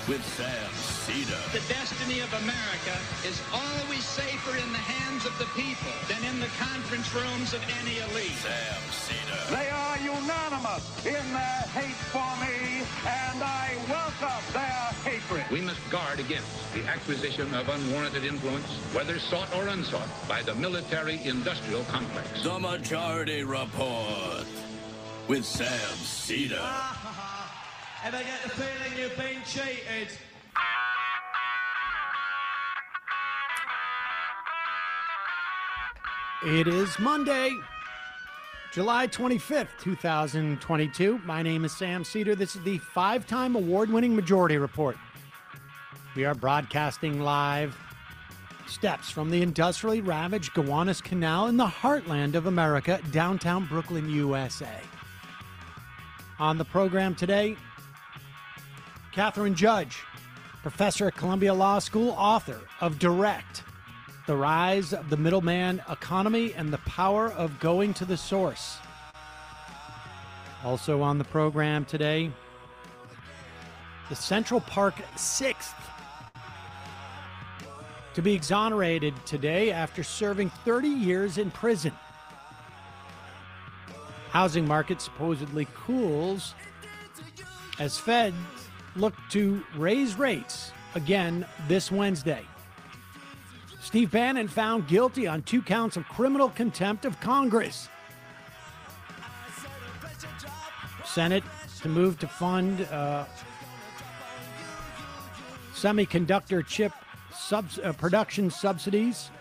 with Sam Seder. The destiny of America is always safer in the hands of the people than in the conference rooms of any elite. Sam Seder. They are unanimous in their hate for me, and I welcome their hatred. We must guard against the acquisition of unwarranted influence, whether sought or unsought, by the military-industrial complex. The Majority Report with Sam Seder. Ever get the feeling you've been cheated? It is Monday, July 25th, 2022. My name is Sam Seder. This is the five-time award-winning Majority Report. We are broadcasting live steps from the industrially ravaged Gowanus Canal in the heartland of America, downtown Brooklyn, USA. On the program today, Kathryn Judge, professor at Columbia Law School, author of Direct, The Rise of the Middleman Economy and the Power of Going to the Source. Also on the program today, the Central Park Sixth to be exonerated today after serving 30 years in prison. Housing market supposedly cools as Fed look to raise rates again this Wednesday. Steve Bannon found guilty on 2 counts of criminal contempt of Congress. Senate to move to fund semiconductor chip production subsidies.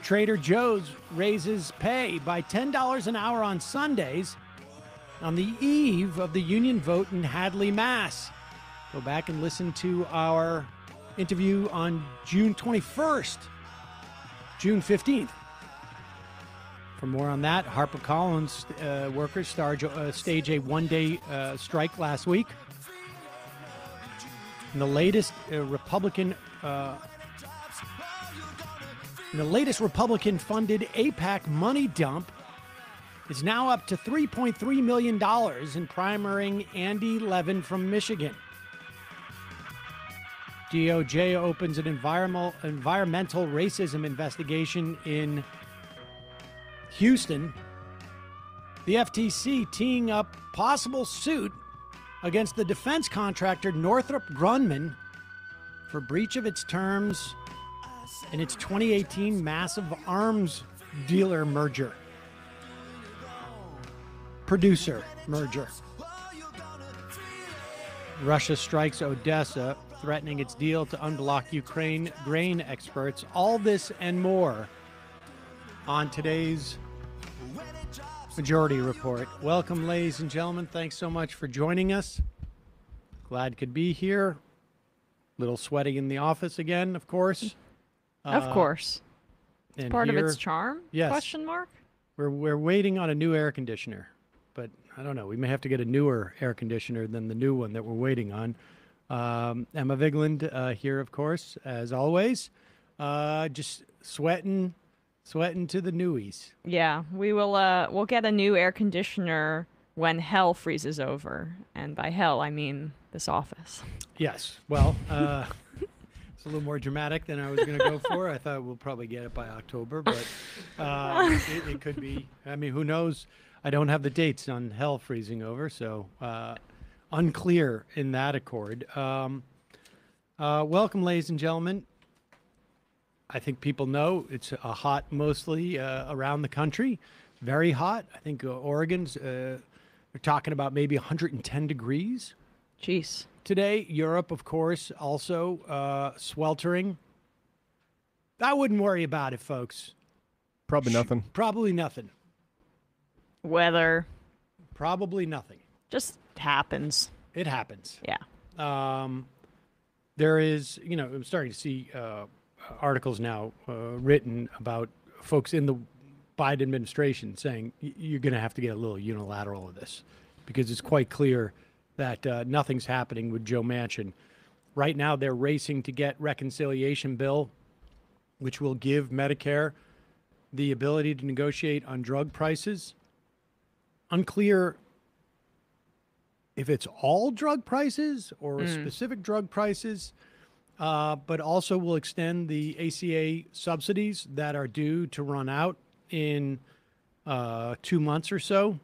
Trader Joe's raises pay by $10 an hour on Sundays on the eve of the union vote in Hadley, Mass. Go back and listen to our interview on June 21st, June 15th. For more on that, HarperCollins workers staged a one-day strike last week. And the latest Republican-funded AIPAC money dump is now up to $3.3 million in primarying Andy Levin from Michigan. DOJ opens an environmental racism investigation in Houston. The FTC teeing up possible suit against the defense contractor Northrop Grumman for breach of its terms in its 2018 massive arms dealer merger. Producer merger. Russia strikes Odessa, threatening its deal to unblock Ukraine grain exports. All this and more on today's Majority Report. Welcome, ladies and gentlemen. Thanks so much for joining us. Glad could be here. Little sweaty in the office again, of course. Of course. It's part of its charm? Yes. Question mark? We're waiting on a new air conditioner, but I don't know. We may have to get a newer air conditioner than the new one that we're waiting on. Emma Vigland here, of course, as always. Just sweating to the newies. Yeah, we will. We'll get a new air conditioner when hell freezes over, and by hell I mean this office. Yes. Well, it's a little more dramatic than I was going to go for. I thought we'll probably get it by October, but it could be. I mean, who knows? I don't have the dates on hell freezing over, so unclear in that accord. Welcome, ladies and gentlemen. I think people know it's hot mostly around the country. Very hot. I think Oregon's, they're talking about maybe 110 degrees. Jeez. Today, Europe, of course, also sweltering. I wouldn't worry about it, folks. Probably nothing. Probably nothing. Weather. Probably nothing. Just happens. It happens. Yeah. There is, I'm starting to see articles now written about folks in the Biden administration saying you're going to have to get a little unilateral of this because it's quite clear that nothing's happening with Joe Manchin. Right now, they're racing to get reconciliation bill, which will give Medicare the ability to negotiate on drug prices. Unclear if it's all drug prices or specific drug prices, but also will extend the ACA subsidies that are due to run out in 2 months or so.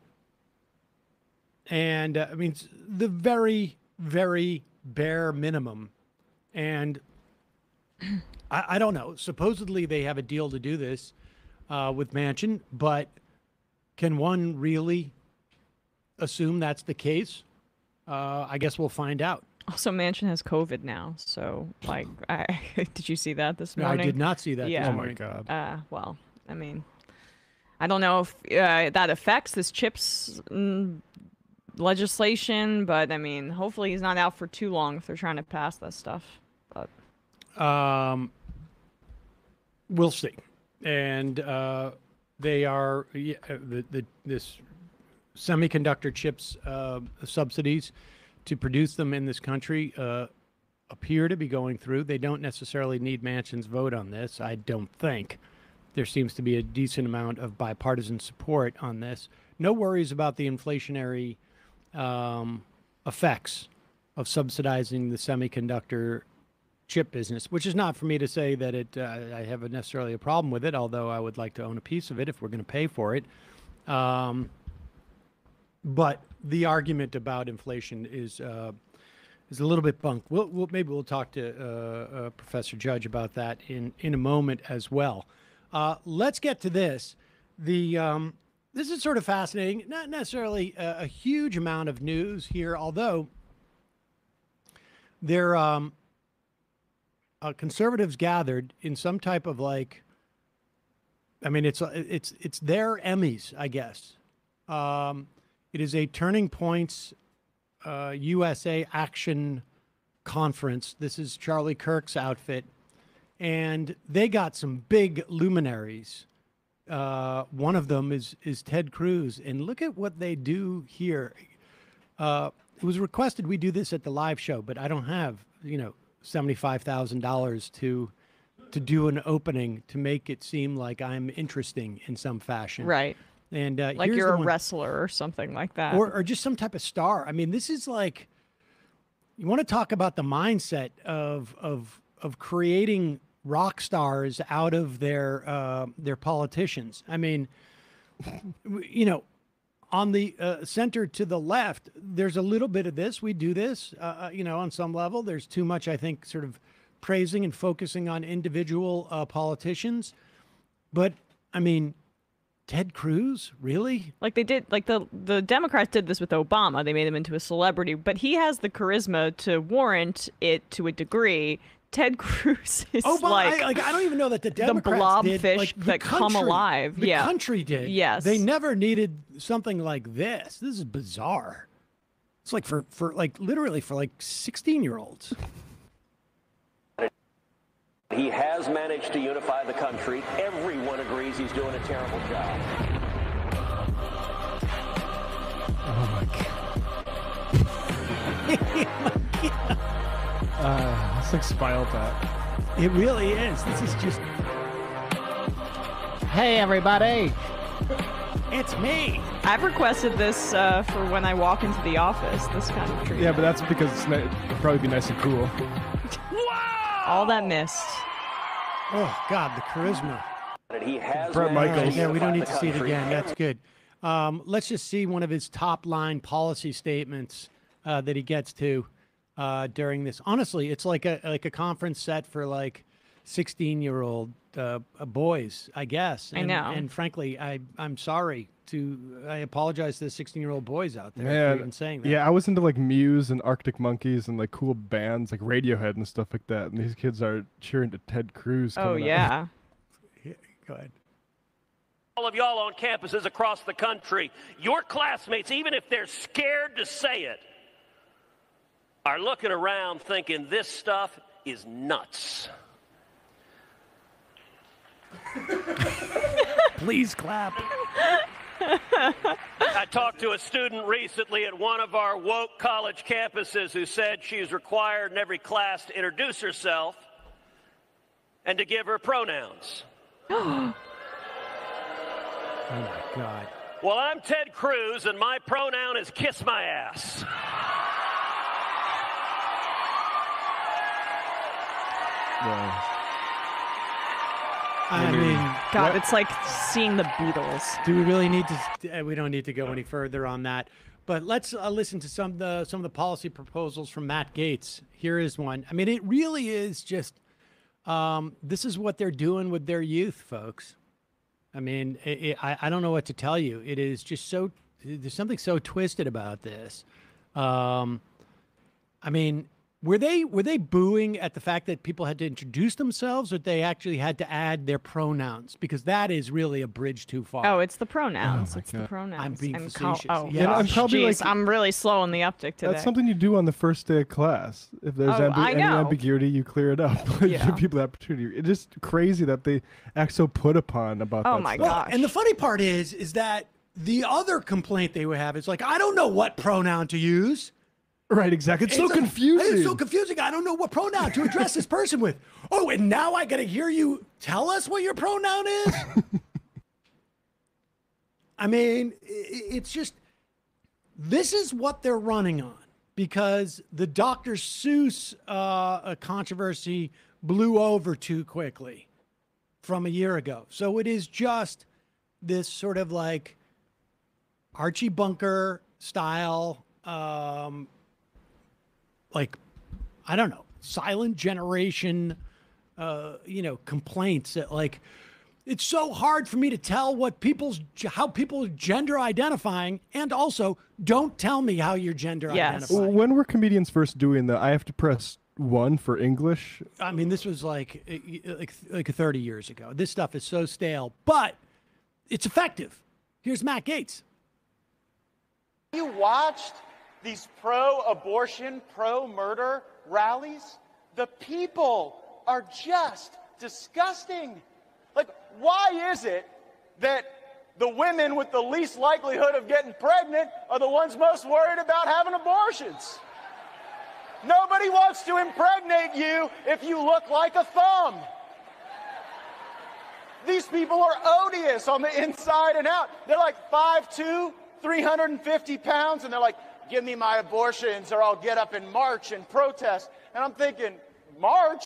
And I mean, the very, very bare minimum. And I don't know. Supposedly they have a deal to do this with Manchin, but can one really assume that's the case? I guess we'll find out. Also, Manchin has COVID now, so like, did you see that this morning? I did not see that. Yeah. This Oh morning. my God. Well, I mean, I don't know if that affects this CHIPS legislation, but I mean, hopefully he's not out for too long if they're trying to pass that stuff. But We'll see. And they are this semiconductor chips subsidies to produce them in this country appear to be going through. They don't necessarily need Manchin's vote on this, I don't think. There seems to be a decent amount of bipartisan support on this. No worries about the inflationary effects of subsidizing the semiconductor chip business, which is not for me to say that I have necessarily a problem with it, although I would like to own a piece of it if we're going to pay for it. But the argument about inflation is a little bit bunk. Maybe we'll talk to Professor Judge about that in a moment as well. Let's get to this. This is sort of fascinating. Not necessarily a huge amount of news here, although there conservatives gathered in some type of like. I mean, it's their Emmys, I guess. It is a Turning Points USA Action Conference. This is Charlie Kirk's outfit. And they got some big luminaries. One of them is Ted Cruz. And look at what they do here. It was requested we do this at the live show, but I don't have, $75,000 to do an opening to make it seem like I'm interesting in some fashion. right, And like you're a wrestler or something like that, or just some type of star. I mean, this is like, you want to talk about the mindset of creating rock stars out of their politicians. I mean, on the center to the left, there's a little bit of this. We do this, on some level. There's too much, I think, sort of praising and focusing on individual politicians. But, I mean, Ted Cruz, really? like they did, like the Democrats did this with Obama. They made him into a celebrity, but he has the charisma to warrant it to a degree. Ted Cruz is I don't even know that the Democrats did. blobfish Like, the that come country- alive. The Yeah. country did. Yes. They never needed something like this. This is bizarre. It's like for literally for 16-year-olds. He has managed to unify the country. Everyone agrees he's doing a terrible job. Oh my God. It's like Spinal Tap. It really is. This is just. Hey, everybody. It's me. I've requested this for when I walk into the office. This kind of treatment. Yeah, but that's because it'd probably be nice and cool. All that mist. Oh, God, the charisma. And he has Bret managed Michaels. to Yeah, we don't unify need the to see it country. again. That's good. Let's just see one of his top-line policy statements that he gets to during this. Honestly, it's like a conference set for 16-year-old boys, I guess. I know. And frankly, I'm sorry I apologize to the 16-year-old boys out there for Man, even saying that. yeah, I was into Muse and Arctic Monkeys and cool bands like Radiohead and stuff like that. And these kids are cheering to Ted Cruz. Oh coming up. yeah. Go ahead. All of y'all on campuses across the country, your classmates, even if they're scared to say it, are looking around thinking this stuff is nuts. Please clap. I talked to a student recently at one of our woke college campuses who said she's required in every class to introduce herself and to give her pronouns. Oh, my God. Well, I'm Ted Cruz, and my pronoun is kiss my ass. I mean, God, it's like seeing the Beatles. do we really need to? We don't need to go any further on that. But let's listen to some of the policy proposals from Matt Gaetz. Here is one. I mean, it really is just this is what they're doing with their youth, folks. I mean, I don't know what to tell you. It is just so there's something so twisted about this. I mean, were they booing at the fact that people had to introduce themselves, or they actually had to add their pronouns? Because that is really a bridge too far. Oh, it's the pronouns. Oh it's the pronouns. I'm being And facetious. oh, Yeah, I'm probably geez, like- I'm really slow on the uptick today. That's something you do on the first day of class. If there's I any know. ambiguity, you clear it up. You Yeah. give people the opportunity. It's just crazy that they act so put upon about that Oh my stuff. gosh. And the funny part is that the other complaint they would have is like, I don't know what pronoun to use. Right, exactly. It's so like, confusing. It's so confusing. I don't know what pronoun to address this person with. Oh, and now I got to hear you tell us what your pronoun is? I mean, it's just, this is what they're running on, because the Dr. Seuss controversy blew over too quickly from a year ago. So it is just this sort of like Archie Bunker style, like, I don't know, silent generation, complaints that like, it's so hard for me to tell how people are gender identifying, and also don't tell me how you're gender identifying. When were comedians first doing that? I have to press 1 for English. I mean, this was like 30 years ago. This stuff is so stale, but it's effective. Here's Matt Gaetz. You watched these pro-abortion, pro-murder rallies? The people are just disgusting. Like, why is it that the women with the least likelihood of getting pregnant are the ones most worried about having abortions? Nobody wants to impregnate you if you look like a thumb. These people are odious on the inside and out. They're like 5'2", 350 pounds, and they're like, give me my abortions or I'll get up and march and protest. And I'm thinking, march?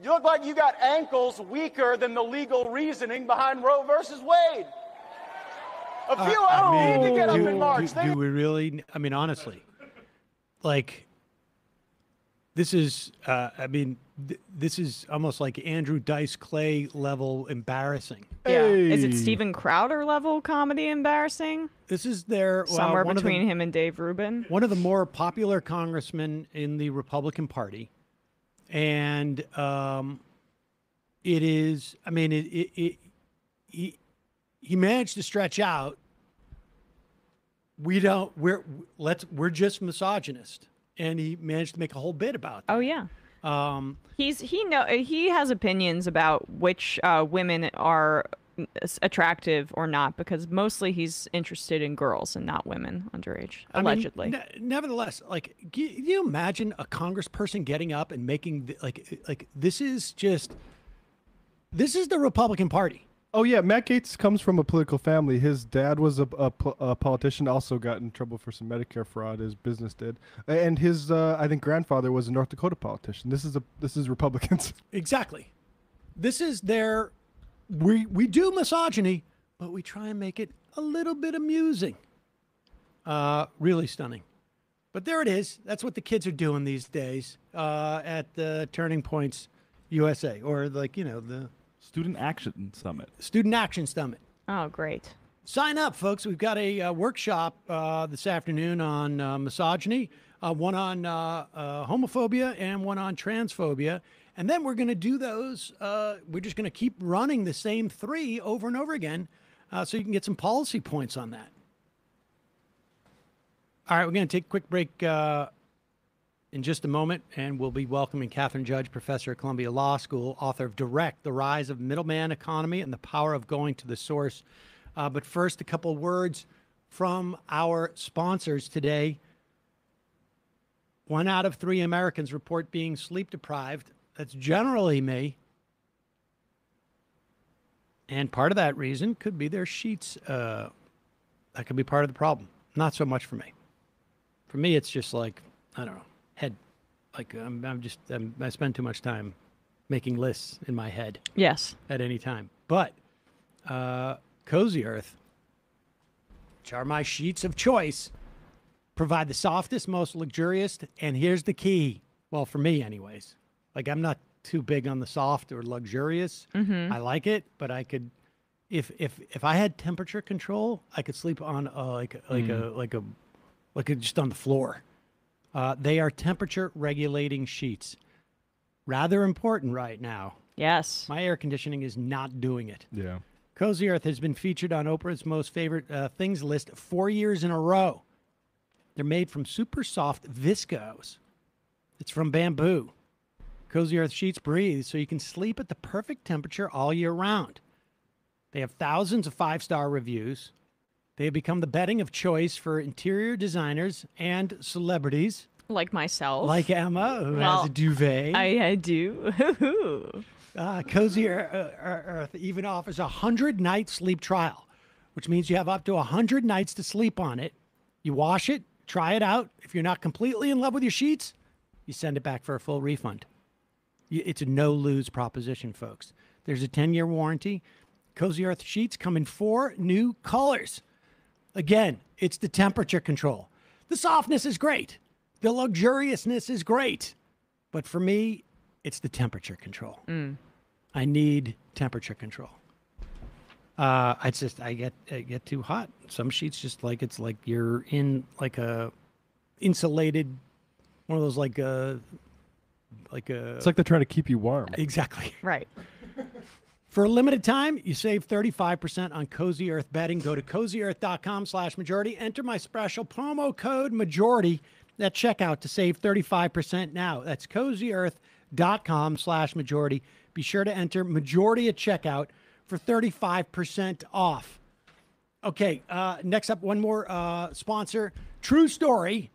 You look like you got ankles weaker than the legal reasoning behind Roe versus Wade. A few of them need to get up and march. Do we really? I mean, honestly, like, this is, this is almost like Andrew Dice Clay level embarrassing. Yeah. Hey. Is it Steven Crowder level comedy embarrassing? This is their Somewhere between him and Dave Rubin. One of the more popular congressmen in the Republican Party. And it is, I mean, he managed to stretch out. We're just misogynist. And he managed to make a whole bit about that. Oh yeah. He has opinions about which women are attractive or not, because mostly he's interested in girls and not women underage, allegedly. Nevertheless, like, can you imagine a congressperson getting up and making this is the Republican Party. Oh yeah, Matt Gaetz comes from a political family. His dad was a politician, also got in trouble for some Medicare fraud. His business did, and his I think grandfather was a North Dakota politician. This is Republicans. Exactly. This is their. We do misogyny, but we try and make it a little bit amusing. Really stunning. But there it is. That's what the kids are doing these days at the Turning Points USA, or the Student Action Summit. Student Action Summit. Oh, great. Sign up, folks. We've got a workshop this afternoon on misogyny, one on homophobia, and one on transphobia. And then we're going to do those. We're just going to keep running the same 3 over and over again so you can get some policy points on that. All right, we're going to take a quick break in just a moment, and we'll be welcoming Kathryn Judge, professor at Columbia Law School, author of Direct, The Rise of Middleman Economy and the Power of Going to the Source. But first, a couple words from our sponsors today. 1 out of 3 Americans report being sleep deprived. That's generally me. And part of that reason could be their sheets that could be part of the problem. Not so much for me. For me, it's just like, I don't know, head. Like I spend too much time making lists in my head. Yes. At any time. But Cozy Earth, which are my sheets of choice, provide the softest, most luxurious, and here's the key. Well, for me anyways. Like, I'm not too big on the soft or luxurious. I like it, but I could, if I had temperature control, I could sleep on just on the floor. They are temperature regulating sheets. Rather important right now. Yes. My air conditioning is not doing it. Yeah. Cozy Earth has been featured on Oprah's most favorite things list 4 years in a row. They're made from super soft viscose. It's from bamboo. Cozy Earth sheets breathe so you can sleep at the perfect temperature all year round. They have thousands of 5-star reviews. They have become the bedding of choice for interior designers and celebrities. Like myself. Like Emma, who has a duvet. I do. Cozy Earth even offers a 100-night sleep trial, which means you have up to 100 nights to sleep on it. You wash it, try it out. If you're not completely in love with your sheets, you send it back for a full refund. It's a no-lose proposition, folks. There's a 10-year warranty. Cozy Earth sheets come in 4 new colors. Again, it's the temperature control. The softness is great. The luxuriousness is great. But for me, it's the temperature control. I need temperature control. I get too hot. Some sheets just like, it's like you're in like a insulated, one of those It's like they're trying to keep you warm. Exactly. Right. For a limited time, you save 35% on Cozy Earth bedding. Go to cozyearth.com/majority. Enter my special promo code majority at checkout to save 35% now. That's cozyearth.com/majority. Be sure to enter majority at checkout for 35% off. Okay, next up, one more sponsor. True story.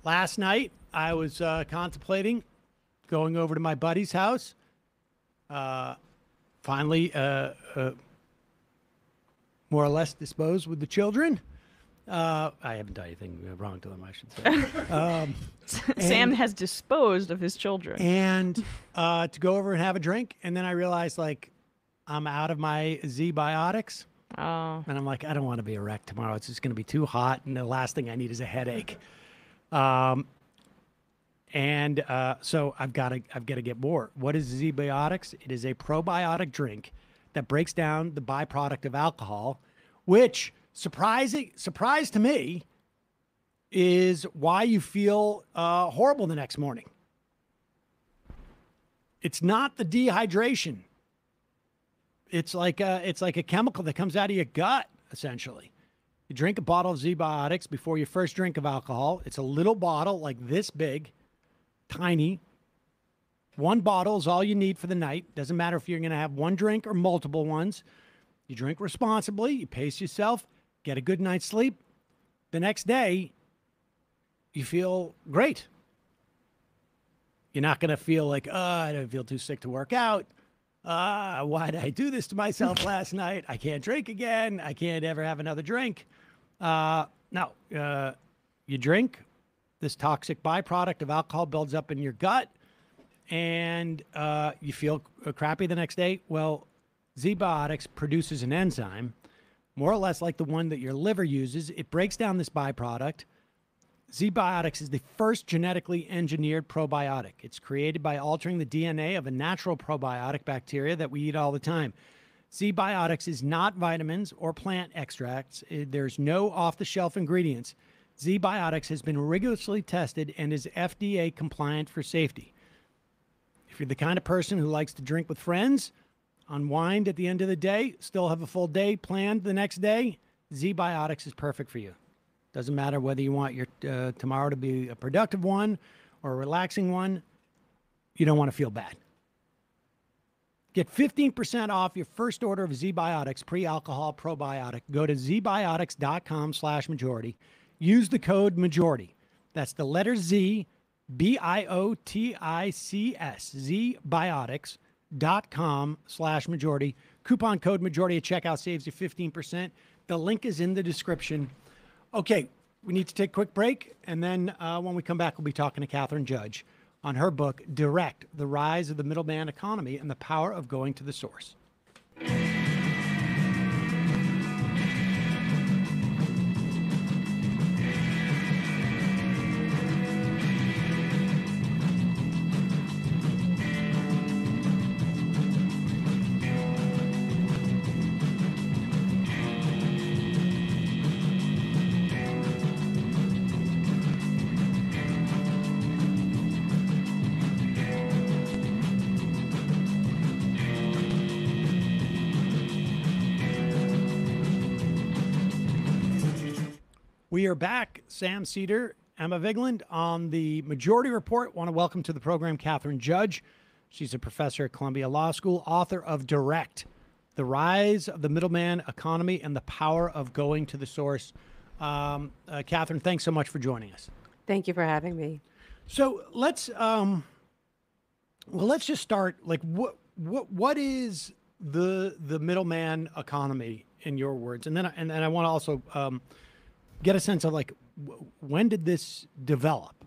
Last night, I was contemplating going over to my buddy's house. Finally, more or less disposed with the children. I haven't done anything wrong to them, I should say. Sam has disposed of his children. And to go over and have a drink. And then I realized, like, I'm out of my Z-Biotics. Oh. And I'm like, I don't want to be a wreck tomorrow. It's just going to be too hot. And the last thing I need is a headache. So I've got to get more. What is Z-Biotics? It is a probiotic drink that breaks down the byproduct of alcohol, which surprise to me is why you feel horrible the next morning. It's not the dehydration. It's like a chemical that comes out of your gut, essentially. You drink a bottle of Z-Biotics before your first drink of alcohol. It's a little bottle like this big. Tiny. One bottle is all you need for the night. Doesn't matter if you're going to have one drink or multiple ones. You drink responsibly. You pace yourself. Get a good night's sleep. The next day, you feel great. You're not going to feel like, I don't feel too sick to work out. Why did I do this to myself last night? I can't drink again. I can't ever have another drink. No. You drink. This toxic byproduct of alcohol builds up in your gut, and you feel crappy the next day. Well, Z-Biotics produces an enzyme, more or less like the one that your liver uses. It breaks down this byproduct. Z-Biotics is the first genetically engineered probiotic. It's created by altering the DNA of a natural probiotic bacteria that we eat all the time. Z-Biotics is not vitamins or plant extracts. There's no off-the-shelf ingredients. Z-Biotics has been rigorously tested and is FDA compliant for safety. If you're the kind of person who likes to drink with friends, unwind at the end of the day, still have a full day planned the next day, Z-Biotics is perfect for you. Doesn't matter whether you want your tomorrow to be a productive one or a relaxing one. You don't want to feel bad. Get 15% off your first order of Z-Biotics pre-alcohol probiotic. Go to zbiotics.com/majority. Use the code majority. That's the letter Z, BIOTICS, zbiotics.com/majority. Coupon code majority at checkout saves you 15%. The link is in the description. Okay, we need to take a quick break, and then when we come back, we'll be talking to Kathryn Judge on her book, Direct, The Rise of the Middleman Economy and the Power of Going to the Source. We are back. Sam Seder, Emma Vigland on the Majority Report. Want to welcome to the program Kathryn Judge. She's a professor at Columbia Law School, author of Direct, The Rise of the Middleman Economy and the Power of Going to the Source. Kathryn, thanks so much for joining us. Thank you for having me. So let's just start. Like, what is the middleman economy in your words? And then I want to also get a sense of like, when did this develop?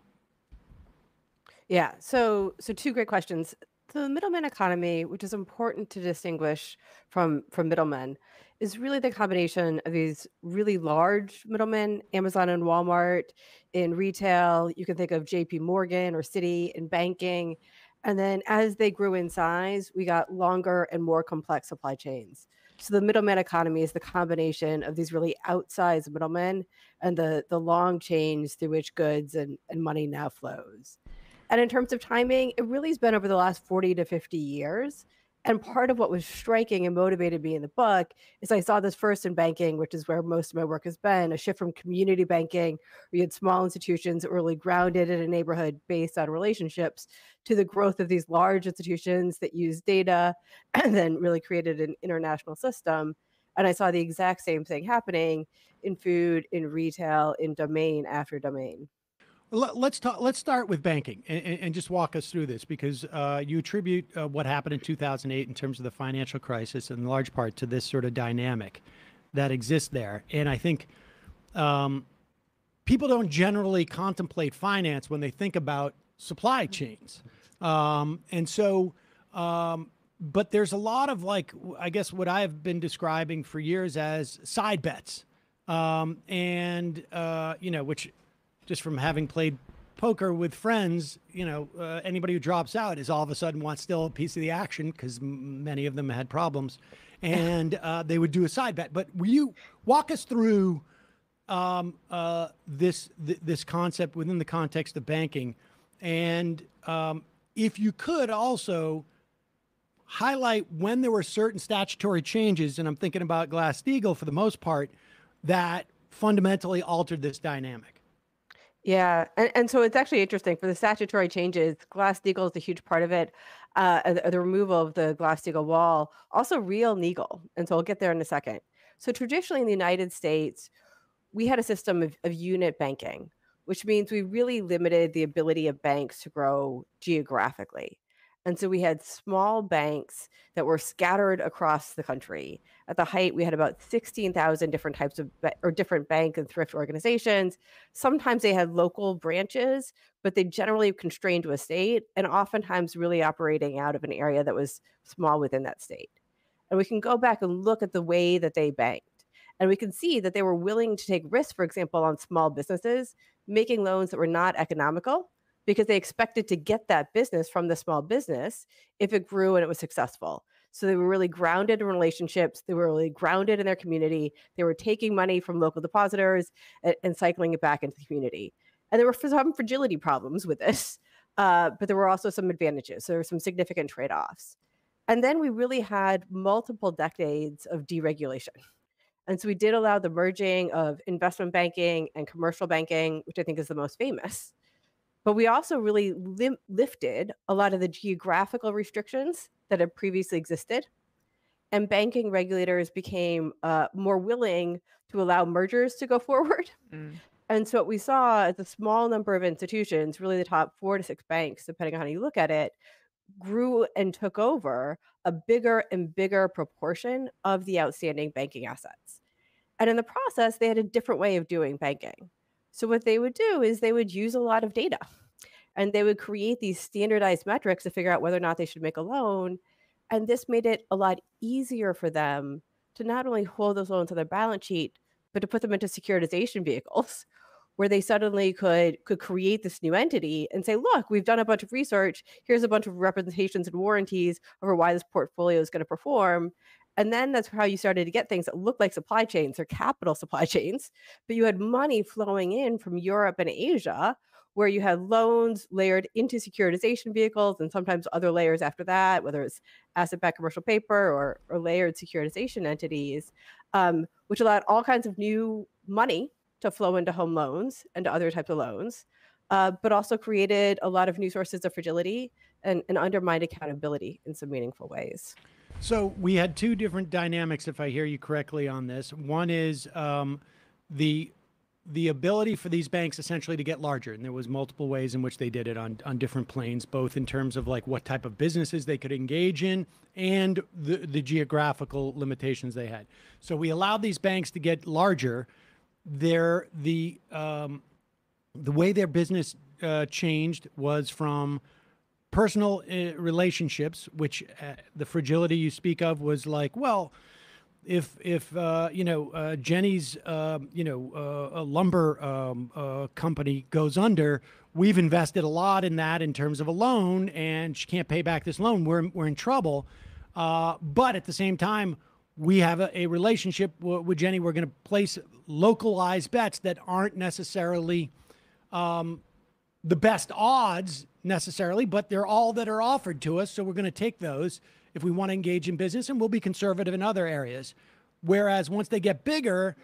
Yeah, so two great questions. The middleman economy, which is important to distinguish from middlemen, is really the combination of these really large middlemen, Amazon and Walmart. In retail, you can think of JP Morgan or Citi in banking. And then as they grew in size, we got longer and more complex supply chains. So the middleman economy is the combination of these really outsized middlemen and the long chains through which goods and money now flows. And in terms of timing, it really has been over the last 40 to 50 years. And part of what was striking and motivated me in the book is I saw this first in banking, which is where most of my work has been, a shift from community banking, where you had small institutions that were really grounded in a neighborhood based on relationships, to the growth of these large institutions that use data and then really created an international system. And I saw the exact same thing happening in food, in retail, in domain after domain. Let's talk. Let's start with banking and just walk us through this, because you attribute what happened in 2008 in terms of the financial crisis in large part to this sort of dynamic that exists there. And I think people don't generally contemplate finance when they think about supply chains. And so, but there's a lot of, like, I guess what I've been describing for years as side bets, which, just from having played poker with friends, anybody who drops out is all of a sudden wants still a piece of the action, because many of them had problems, and they would do a side bet. But will you walk us through this concept within the context of banking? And if you could also highlight when there were certain statutory changes, and I'm thinking about Glass-Steagall for the most part, that fundamentally altered this dynamic. Yeah, and so it's actually interesting for the statutory changes. Glass-Steagall is a huge part of it. The removal of the Glass-Steagall wall, also real-legal, and so I'll get there in a second. So traditionally in the United States, we had a system of unit banking, which means we really limited the ability of banks to grow geographically. And so we had small banks that were scattered across the country. At the height, we had about 16,000 different types of different bank and thrift organizations. Sometimes they had local branches, but they generally constrained to a state, and oftentimes really operating out of an area that was small within that state. And we can go back and look at the way that they banked. And we can see that they were willing to take risks, for example, on small businesses, making loans that were not economical, because they expected to get that business from the small business if it grew and it was successful. So they were really grounded in relationships. They were really grounded in their community. They were taking money from local depositors and cycling it back into the community. And there were some fragility problems with this, but there were also some advantages. So there were some significant trade-offs. And then we really had multiple decades of deregulation. And so we did allow the merging of investment banking and commercial banking, which I think is the most famous. But we also really lifted a lot of the geographical restrictions that had previously existed. And banking regulators became more willing to allow mergers to go forward. And so what we saw is a small number of institutions, really the top 4 to 6 banks, depending on how you look at it, grew and took over a bigger and bigger proportion of the outstanding banking assets. And in the process, they had a different way of doing banking. So what they would do is they would use a lot of data, and they would create these standardized metrics to figure out whether or not they should make a loan. And this made it a lot easier for them to not only hold those loans on their balance sheet, but to put them into securitization vehicles where they suddenly could create this new entity and say, look, we've done a bunch of research. Here's a bunch of representations and warranties over why this portfolio is going to perform. And then that's how you started to get things that looked like supply chains or capital supply chains, but you had money flowing in from Europe and Asia, where you had loans layered into securitization vehicles and sometimes other layers after that, whether it's asset-backed commercial paper or layered securitization entities, which allowed all kinds of new money to flow into home loans and to other types of loans, but also created a lot of new sources of fragility and undermined accountability in some meaningful ways. So we had two different dynamics, if I hear you correctly on this. One is the ability for these banks essentially to get larger. And there was multiple ways in which they did it on different planes, both in terms of like what type of businesses they could engage in and the geographical limitations they had. So we allowed these banks to get larger. The way their business changed was from personal relationships, which the fragility you speak of was like, well, if Jenny's a lumber company goes under, we've invested a lot in that in terms of a loan, and she can't pay back this loan. We're in trouble. But at the same time, we have a relationship with Jenny. We're going to place localized bets that aren't necessarily the best odds necessarily, but they're all that are offered to us. So we're going to take those if we want to engage in business, and we'll be conservative in other areas. Whereas once they get bigger,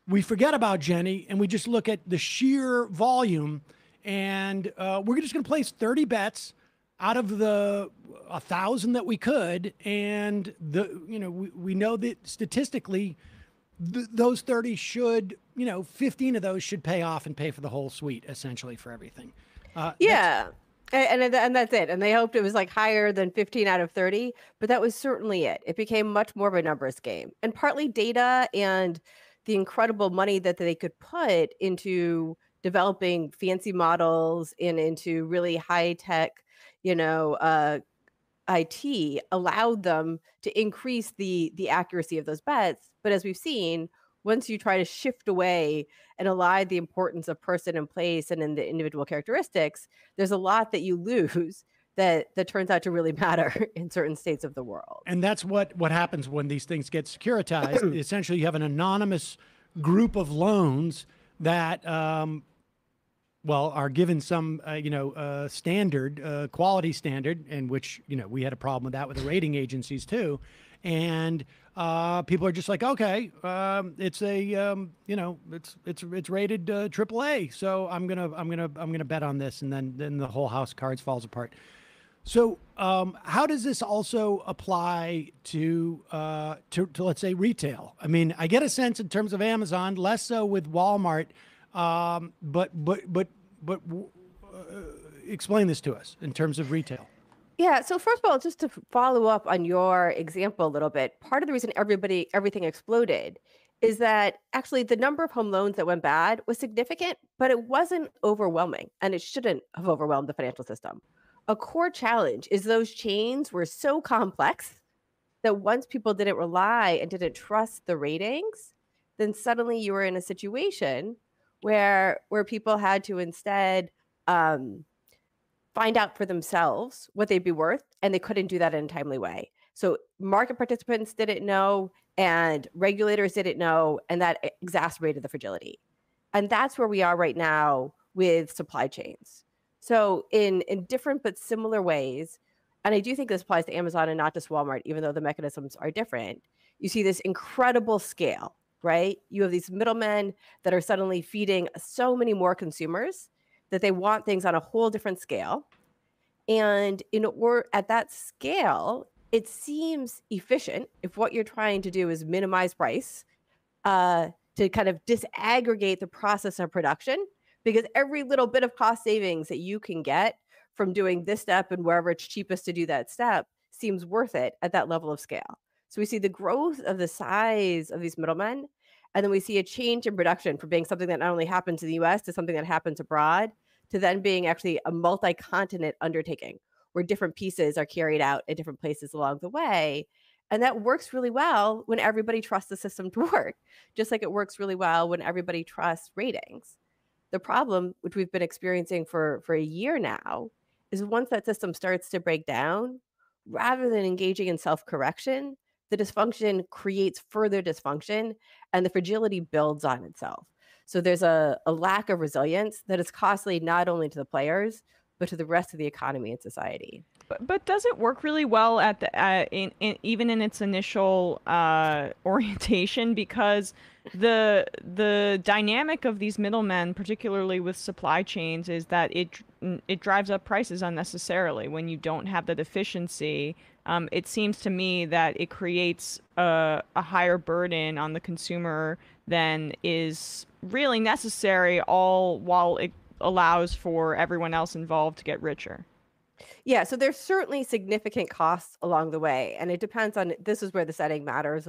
we forget about Jenny and we just look at the sheer volume, and we're just going to place 30 bets out of the 1,000 that we could. And we know that statistically those 30 should, 15 of those should pay off and pay for the whole suite, essentially, for everything. Yeah. And that's it. And they hoped it was like higher than 15 out of 30, but that was certainly it. It became much more of a numbers game, and partly data and the incredible money that they could put into developing fancy models and into really high tech, IT allowed them to increase the accuracy of those bets. But as we've seen, once you try to shift away and align the importance of person and place and in the individual characteristics, there's a lot that you lose that turns out to really matter in certain states of the world. And that's what happens when these things get securitized. Essentially, you have an anonymous group of loans that, are given some, standard, quality standard, in which, we had a problem with that with the rating agencies too. And people are just like, okay, it's rated AAA, so I'm gonna bet on this, and then the whole house of cards falls apart. So how does this also apply to let's say retail? I mean, I get a sense in terms of Amazon, less so with Walmart, but explain this to us in terms of retail. Yeah. So first of all, just to follow up on your example a little bit, part of the reason everything exploded is that actually the number of home loans that went bad was significant, but it wasn't overwhelming, and it shouldn't have overwhelmed the financial system. A core challenge is those chains were so complex that once people didn't rely and didn't trust the ratings, then suddenly you were in a situation where people had to instead find out for themselves what they'd be worth, and they couldn't do that in a timely way. So market participants didn't know, and regulators didn't know, and that exacerbated the fragility. And that's where we are right now with supply chains. So in different but similar ways, and I do think this applies to Amazon and not just Walmart, even though the mechanisms are different, you see this incredible scale, right? You have these middlemen that are suddenly feeding so many more consumers that they want things on a whole different scale. And at that scale, it seems efficient if what you're trying to do is minimize price, to kind of disaggregate the process of production, because every little bit of cost savings that you can get from doing this step and wherever it's cheapest to do that step seems worth it at that level of scale. So we see the growth of the size of these middlemen, And then we see a change in production from being something that not only happens in the US to something that happens abroad, to then being actually a multi-continent undertaking where different pieces are carried out at different places along the way. And that works really well when everybody trusts the system to work, just like it works really well when everybody trusts ratings. The problem, which we've been experiencing for a year now, is once that system starts to break down, rather than engaging in self-correction, the dysfunction creates further dysfunction and the fragility builds on itself. So there's a lack of resilience that is costly not only to the players, but to the rest of the economy and society. But does it work really well at the even in its initial orientation? Because the dynamic of these middlemen, particularly with supply chains, is that it drives up prices unnecessarily when you don't have the deficiency. It seems to me that it creates a higher burden on the consumer than is really necessary, all while it allows for everyone else involved to get richer. Yeah, so there's certainly significant costs along the way, and it depends on, this is where the setting matters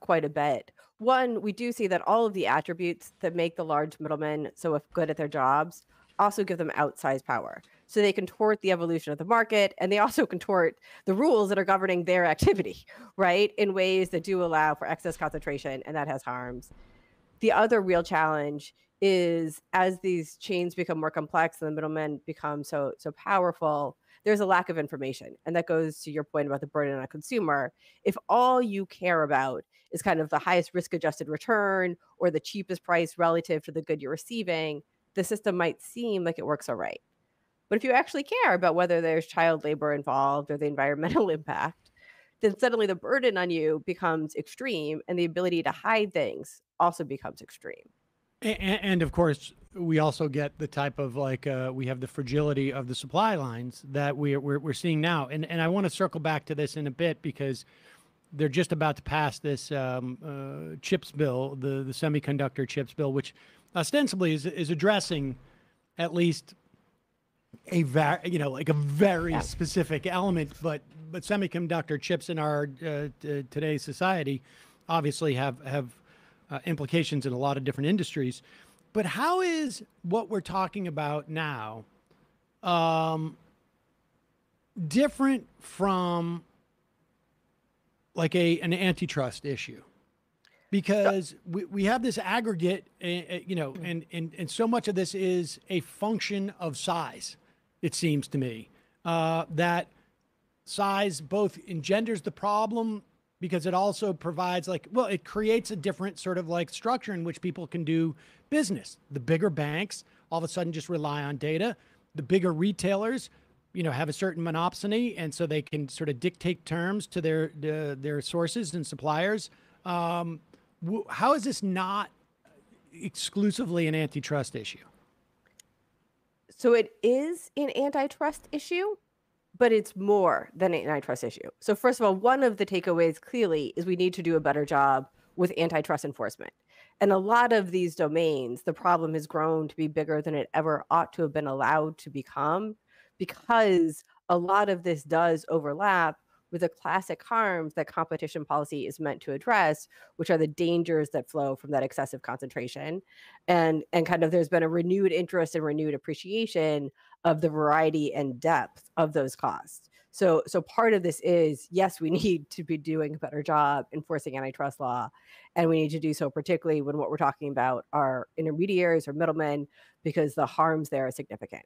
quite a bit. One, we do see that all of the attributes that make the large middlemen so good at their jobs also give them outsized power. So they contort the evolution of the market, and they also contort the rules that are governing their activity, right, in ways that do allow for excess concentration, and that has harms. The other real challenge is as these chains become more complex and the middlemen become so powerful, there's a lack of information. And that goes to your point about the burden on a consumer. If all you care about is kind of the highest risk-adjusted return or the cheapest price relative to the good you're receiving, the system might seem like it works all right. But if you actually care about whether there's child labor involved or the environmental impact, then suddenly the burden on you becomes extreme and the ability to hide things also becomes extreme. And of course, we also get the type of we have the fragility of the supply lines that we're seeing now. And I want to circle back to this in a bit because they're just about to pass this chips bill, the semiconductor chips bill, which ostensibly is addressing at least a very specific element, but semiconductor chips in our today's society obviously have implications in a lot of different industries. But how is what we're talking about now different from like an antitrust issue? Because we have this aggregate, and so much of this is a function of size, it seems to me, that size both engenders the problem because it also provides it creates a different sort of structure in which people can do business. The bigger banks all of a sudden just rely on data. The bigger retailers, have a certain monopsony, and so they can sort of dictate terms to their sources and suppliers. How is this not exclusively an antitrust issue? So it is an antitrust issue, but it's more than an antitrust issue. So first of all, one of the takeaways clearly is we need to do a better job with antitrust enforcement. And a lot of these domains, the problem has grown to be bigger than it ever ought to have been allowed to become, because a lot of this does overlap with the classic harms that competition policy is meant to address, which are the dangers that flow from that excessive concentration. And kind of there's been a renewed interest and renewed appreciation of the variety and depth of those costs. So part of this is, yes, we need to be doing a better job enforcing antitrust law. And we need to do so particularly when what we're talking about are intermediaries or middlemen, because the harms there are significant.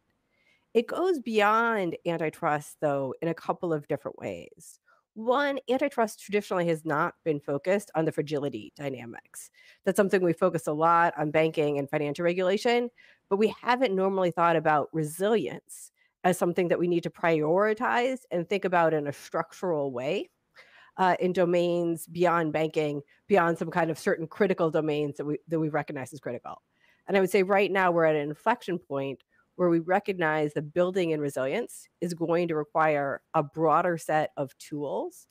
It goes beyond antitrust, though, in a couple of different ways. One, antitrust traditionally has not been focused on the fragility dynamics. That's something we focus a lot on banking and financial regulation, but we haven't normally thought about resilience as something that we need to prioritize and think about in a structural way in domains beyond banking, beyond some kind of certain critical domains that we recognize as critical. And I would say right now we're at an inflection point where we recognize that building in resilience is going to require a broader set of tools,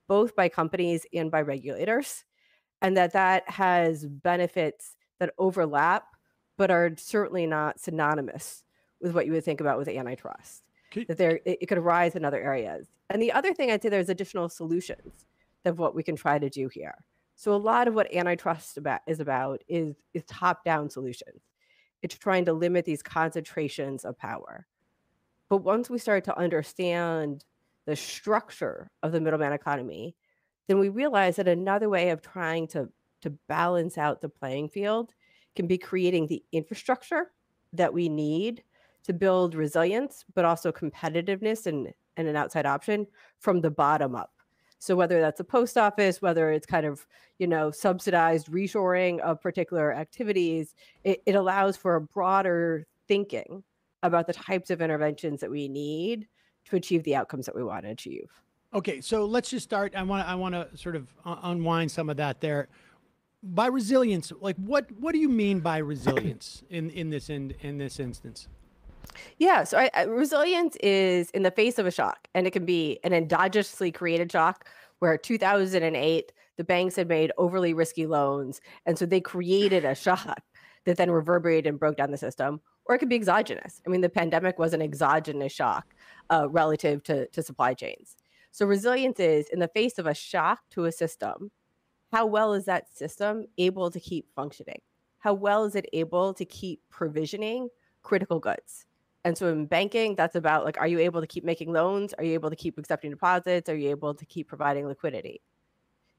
both by companies and by regulators, and that has benefits that overlap, but are certainly not synonymous with what you would think about with antitrust. It could arise in other areas. And the other thing I'd say, there's additional solutions of what we can try to do here. So a lot of what antitrust is top-down solutions. It's trying to limit these concentrations of power. But once we start to understand the structure of the middleman economy, then we realize that another way of trying to balance out the playing field can be creating the infrastructure that we need to build resilience, but also competitiveness and an outside option from the bottom up. So whether that's a post office, whether it's kind of, subsidized reshoring of particular activities, it allows for a broader thinking about the types of interventions that we need to achieve the outcomes that we want to achieve. Okay, so let's just start. I want to sort of unwind some of that there. By resilience, like what do you mean by resilience in this instance? Yeah, so resilience is in the face of a shock, and it can be an endogenously created shock where 2008 the banks had made overly risky loans, and so they created a shock that then reverberated and broke down the system. Or it could be exogenous. I mean, the pandemic was an exogenous shock relative to supply chains. So resilience is in the face of a shock to a system. How well is that system able to keep functioning? How well is it able to keep provisioning critical goods? And so in banking, that's about like, are you able to keep making loans? Are you able to keep accepting deposits? Are you able to keep providing liquidity?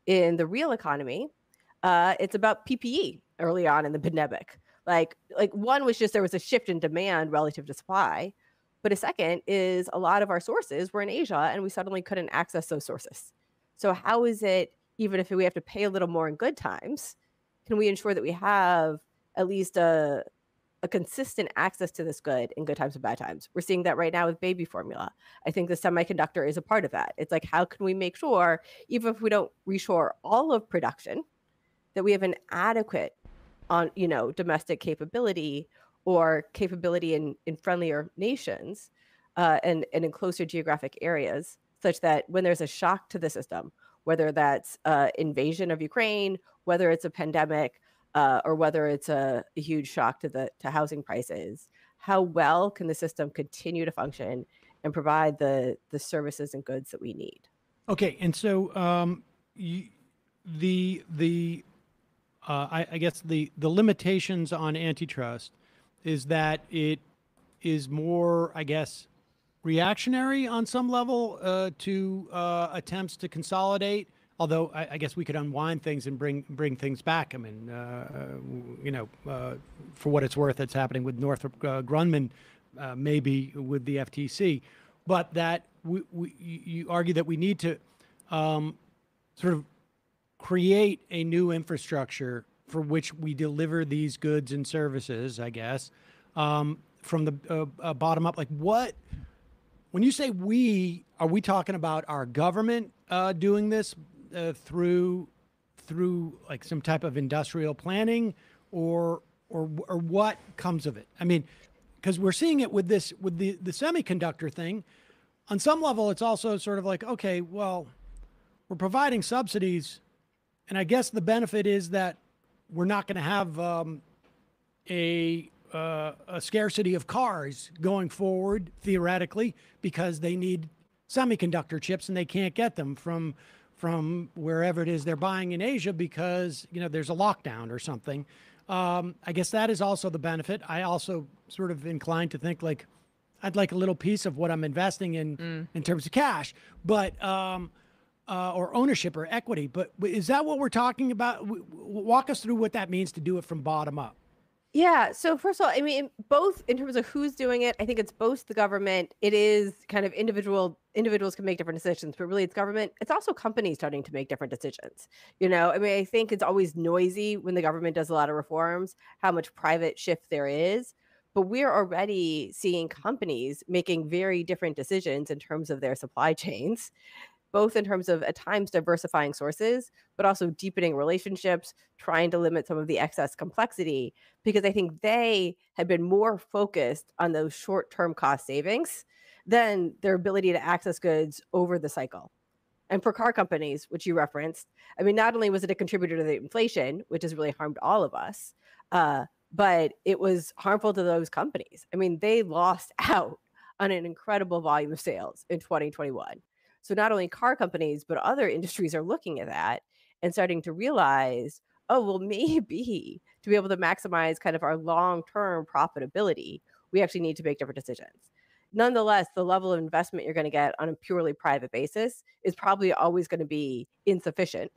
In the real economy, it's about PPE early on in the pandemic. Like one was just there was a shift in demand relative to supply. But a second is a lot of our sources were in Asia and we suddenly couldn't access those sources. So how is it, even if we have to pay a little more in good times, can we ensure that we have at least a consistent access to this good in good times and bad times? We're seeing that right now with baby formula. I think the semiconductor is a part of that. It's like, how can we make sure, even if we don't reshore all of production, that we have an adequate domestic capability or capability in friendlier nations and in closer geographic areas, such that when there's a shock to the system, whether that's invasion of Ukraine, whether it's a pandemic, or whether it's a huge shock to housing prices, how well can the system continue to function and provide the services and goods that we need? Okay, and so I guess the limitations on antitrust is that it is more, I guess, reactionary on some level to attempts to consolidate. Although I guess we could unwind things and bring things back. I mean, for what it's worth, it's happening with Northrop Grumman, maybe with the FTC, but that you argue that we need to sort of create a new infrastructure for which we deliver these goods and services, I guess, from the bottom up. Like what, when you say we, are we talking about our government doing this through like some type of industrial planning or what comes of it? I mean, because we're seeing it with the semiconductor thing. On some level, it's also sort of like, okay, well, we're providing subsidies, and I guess the benefit is that we're not going to have a scarcity of cars going forward, theoretically, because they need semiconductor chips and they can't get them from wherever it is they're buying in Asia because, there's a lockdown or something. I guess that is also the benefit. I also sort of inclined to think like I'd like a little piece of what I'm investing in terms of cash, but or ownership or equity. But is that what we're talking about? Walk us through what that means to do it from bottom up. Yeah. So first of all, I mean, both in terms of who's doing it, I think it's both the government. It is kind of individuals can make different decisions, but really it's government. It's also companies starting to make different decisions. I mean, I think it's always noisy when the government does a lot of reforms, how much private shift there is. But we're already seeing companies making very different decisions in terms of their supply chains, both in terms of at times diversifying sources, but also deepening relationships, trying to limit some of the excess complexity, because I think they have been more focused on those short-term cost savings than their ability to access goods over the cycle. And for car companies, which you referenced, I mean, not only was it a contributor to the inflation, which has really harmed all of us, but it was harmful to those companies. I mean, they lost out on an incredible volume of sales in 2021. So not only car companies, but other industries are looking at that and starting to realize, oh, well, maybe to be able to maximize kind of our long-term profitability, we actually need to make different decisions. Nonetheless, the level of investment you're going to get on a purely private basis is probably always going to be insufficient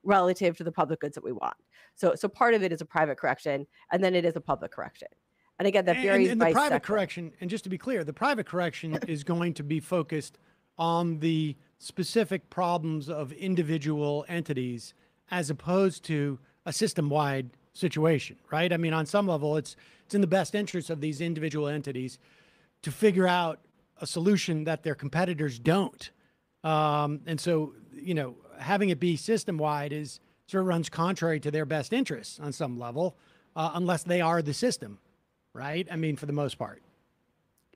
relative to the public goods that we want. So part of it is a private correction, and then it is a public correction. And again, that varies and by the private sector. correction, and just to be clear, the private correction is going to be focused on the specific problems of individual entities as opposed to a system-wide situation, right? I mean, on some level, it's in the best interest of these individual entities to figure out a solution that their competitors don't. And so, having it be system-wide is sort of runs contrary to their best interests on some level, unless they are the system, right? I mean, for the most part.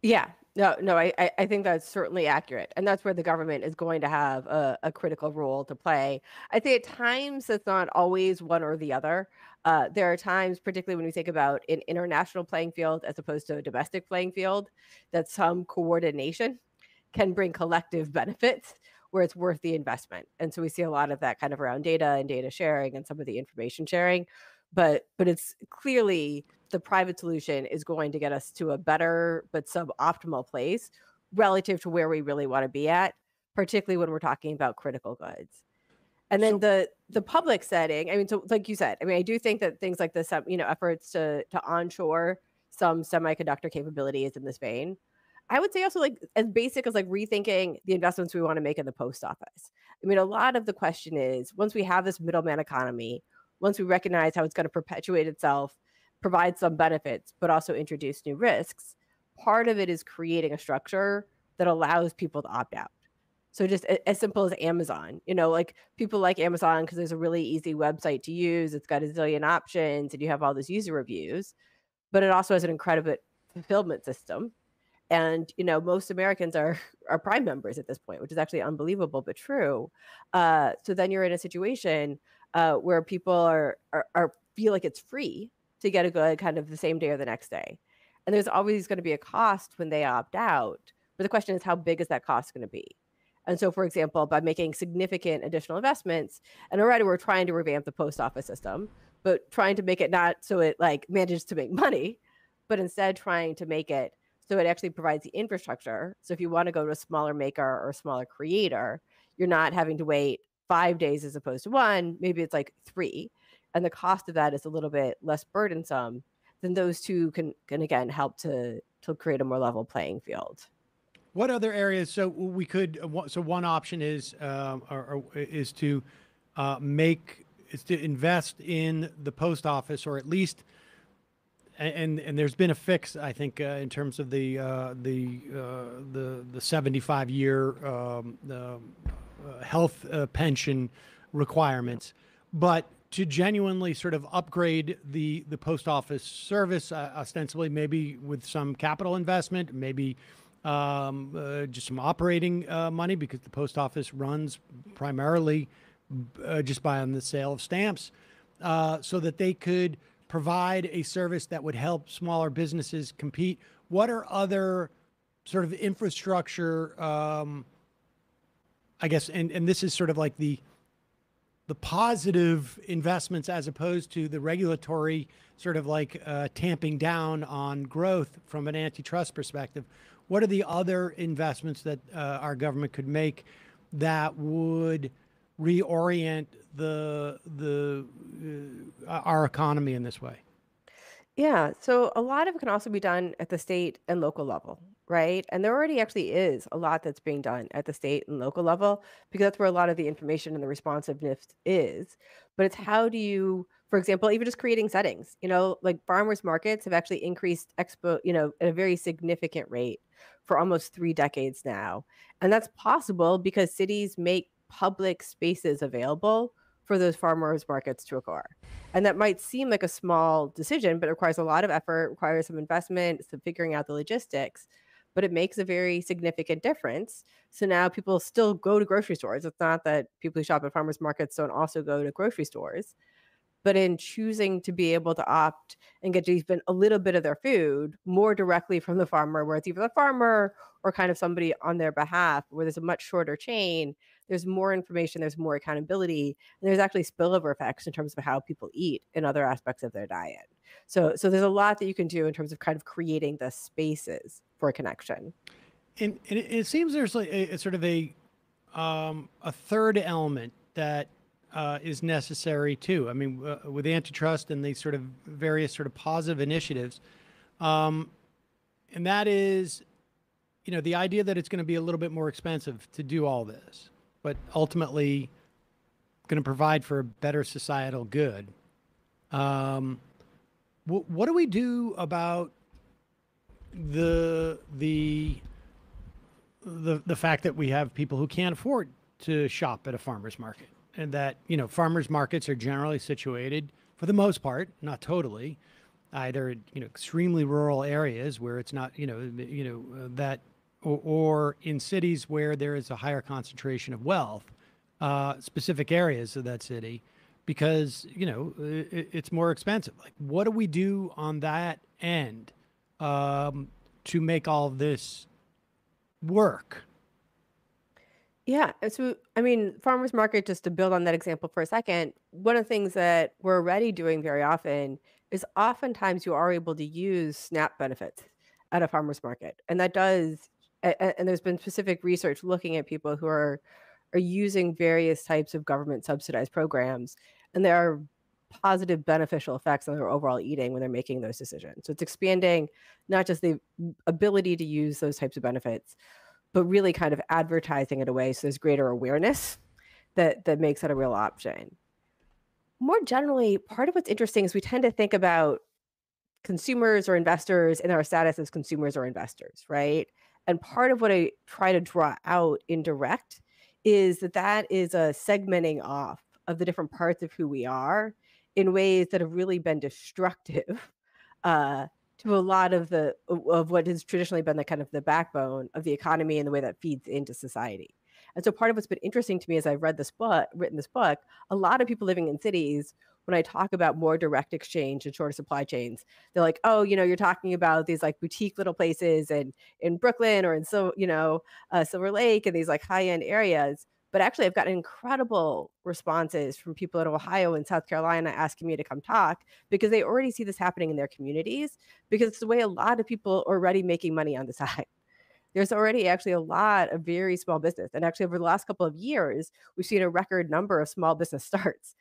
Yeah, no, I think that's certainly accurate. And that's where the government is going to have a critical role to play. I think at times it's not always one or the other. There are times, particularly when we think about an international playing field as opposed to a domestic playing field, that some coordination can bring collective benefits where it's worth the investment. And so we see a lot of that kind of around data and data sharing and some of the information sharing. But it's clearly the private solution is going to get us to a better but suboptimal place relative to where we really want to be at, particularly when we're talking about critical goods. And then the public setting, I mean, so like you said, I mean, I do think that things like this, efforts to onshore some semiconductor capabilities in this vein. I would say also like as basic as like rethinking the investments we want to make in the post office. I mean, a lot of the question is once we have this middleman economy, once we recognize how it's going to perpetuate itself, provide some benefits, but also introduce new risks, part of it is creating a structure that allows people to opt out. So just as simple as Amazon, like people like Amazon because there's a really easy website to use. It's got a zillion options and you have all those user reviews, but it also has an incredible fulfillment system. And, most Americans are Prime members at this point, which is actually unbelievable, but true. So then you're in a situation where people are feel like it's free to get a good kind of the same day or the next day. And there's always going to be a cost when they opt out. But the question is, how big is that cost going to be? And so, for example, by making significant additional investments, and already we're trying to revamp the post office system, but trying to make it not so it like manages to make money, but instead trying to make it so it actually provides the infrastructure. So if you want to go to a smaller maker or a smaller creator, you're not having to wait 5 days as opposed to 1. Maybe it's like 3. And the cost of that is a little bit less burdensome. Then those two can again help to create a more level playing field. What other areas? So we could. So one option is to invest in the post office, or at least. And there's been a fix, I think, in terms of the 75-year health pension requirements, but to genuinely sort of upgrade the post office service, ostensibly maybe with some capital investment, maybe just some operating money, because the post office runs primarily just by on the sale of stamps, so that they could provide a service that would help smaller businesses compete. What are other sort of infrastructure, I guess, and this is sort of like the positive investments as opposed to the regulatory sort of like tamping down on growth from an antitrust perspective. What are the other investments that our government could make that would reorient our economy in this way? Yeah, so a lot of it can also be done at the state and local level, right? And there already actually is a lot that's being done at the state and local level because that's where a lot of the information and the responsiveness is. But it's how do you, for example, even just creating settings, like farmers markets have actually increased at a very significant rate for almost 3 decades now. And that's possible because cities make public spaces available for those farmers markets to occur. And that might seem like a small decision, but it requires a lot of effort, requires some investment, some figuring out the logistics, but it makes a very significant difference. So now people still go to grocery stores. It's not that people who shop at farmers markets don't also go to grocery stores, but in choosing to be able to opt and get even a little bit of their food more directly from the farmer, where it's either the farmer or kind of somebody on their behalf, where there's a much shorter chain, there's more information, there's more accountability, and there's actually spillover effects in terms of how people eat in other aspects of their diet. So there's a lot that you can do in terms of kind of creating the spaces for connection. And it seems there's like a sort of a third element that is necessary too. I mean, with antitrust and these sort of various sort of positive initiatives, and that is, the idea that it's going to be a little bit more expensive to do all this, but ultimately going to provide for a better societal good. What do we do about the fact that we have people who can't afford to shop at a farmer's market, and that, farmers markets are generally situated, for the most part, not totally, either, extremely rural areas where it's not, that, or in cities where there is a higher concentration of wealth, specific areas of that city, because, it's more expensive. Like, what do we do on that end to make all of this work? Yeah. So, I mean, farmers market, just to build on that example for a second, one of the things that we're already doing very often is oftentimes you are able to use SNAP benefits at a farmers market. And that does, and there's been specific research looking at people who are using various types of government subsidized programs, and there are positive beneficial effects on their overall eating when they're making those decisions. So it's expanding not just the ability to use those types of benefits, but really kind of advertising it away so there's greater awareness that makes it a real option. More generally, part of what's interesting is we tend to think about consumers or investors and our status as consumers or investors, right? And part of what I try to draw out in direct is that is a segmenting off of the different parts of who we are in ways that have really been destructive to a lot of what has traditionally been the kind of the backbone of the economy and the way that feeds into society. And so part of what's been interesting to me as I've written this book, a lot of people living in cities, when I talk about more direct exchange and shorter supply chains, they're like, oh, you're talking about these like boutique little places in Brooklyn or in Silver Lake and these like high-end areas. But actually, I've gotten incredible responses from people in Ohio and South Carolina asking me to come talk because they already see this happening in their communities, because it's the way a lot of people are already making money on the side. There's already actually a lot of very small business. And actually, over the last couple of years, we've seen a record number of small business starts,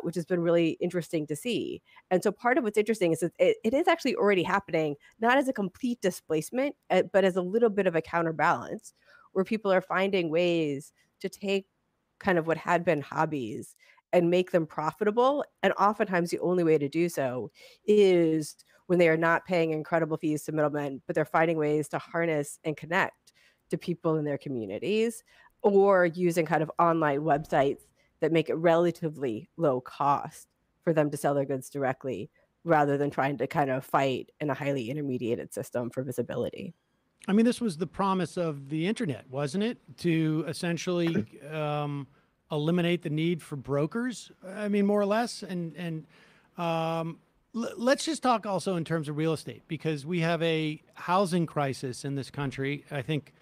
which has been really interesting to see. And so part of what's interesting is that it is actually already happening, not as a complete displacement, but as a little bit of a counterbalance, where people are finding ways to take kind of what had been hobbies and make them profitable. And oftentimes the only way to do so is when they are not paying incredible fees to middlemen, but they're finding ways to harness and connect to people in their communities, or using kind of online websites that make it relatively low cost for them to sell their goods directly, rather than trying to kind of fight in a highly intermediated system for visibility. I mean, this was the promise of the internet, wasn't it? To essentially eliminate the need for brokers. I mean, more or less. And let's just talk also in terms of real estate, because we have a housing crisis in this country, I think,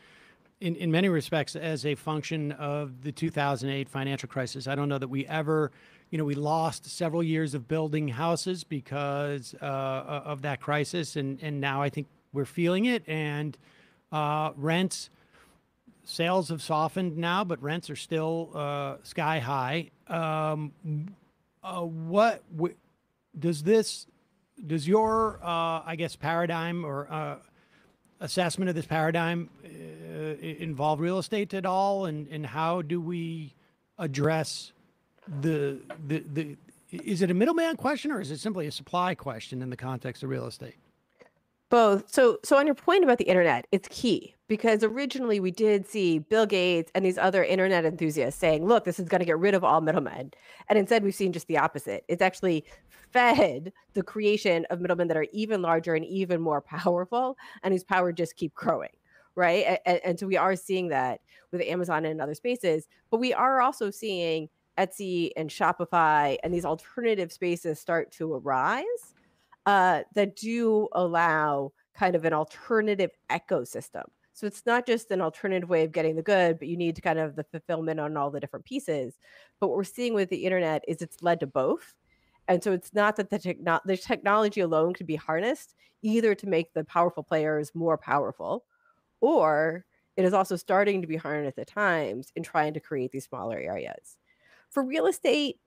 in many respects, as a function of the 2008 financial crisis. I don't know that we ever, we lost several years of building houses because of that crisis. And now I think we're feeling it. And rents, sales have softened now, but rents are still sky high. Does your, I guess, paradigm or assessment of this paradigm involve real estate at all? And how do we address is it a middleman question, or is it simply a supply question in the context of real estate? Both. So on your point about the internet, it's key, because originally we did see Bill Gates and these other internet enthusiasts saying, look, this is going to get rid of all middlemen. And instead we've seen just the opposite. It's actually fed the creation of middlemen that are even larger and even more powerful, and whose power just keep growing. Right. And so we are seeing that with Amazon and other spaces, but we are also seeing Etsy and Shopify and these alternative spaces start to arise that do allow kind of an alternative ecosystem So it's not just an alternative way of getting the good, but you need to kind of the fulfillment on all the different pieces. But what we're seeing with the internet is it's led to both. And so it's not that the technology alone could be harnessed either to make the powerful players more powerful, or it is also starting to be harnessed at times in trying to create these smaller areas. For real estate,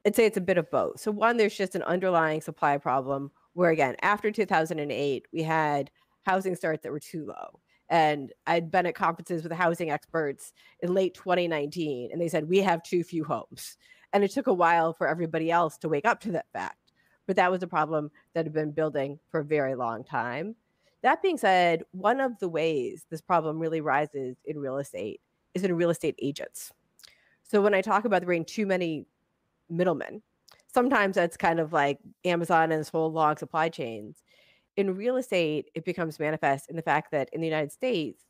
I'd say it's a bit of both. So one, there's just an underlying supply problem where, again, after 2008, we had housing starts that were too low. And I'd been at conferences with housing experts in late 2019, and they said, we have too few homes. And it took a while for everybody else to wake up to that fact. But that was a problem that had been building for a very long time. That being said, one of the ways this problem really rises in real estate is in real estate agents. So when I talk about there being too many middlemen, sometimes that's kind of like Amazon and this whole long supply chains. In real estate, it becomes manifest in the fact that in the United States,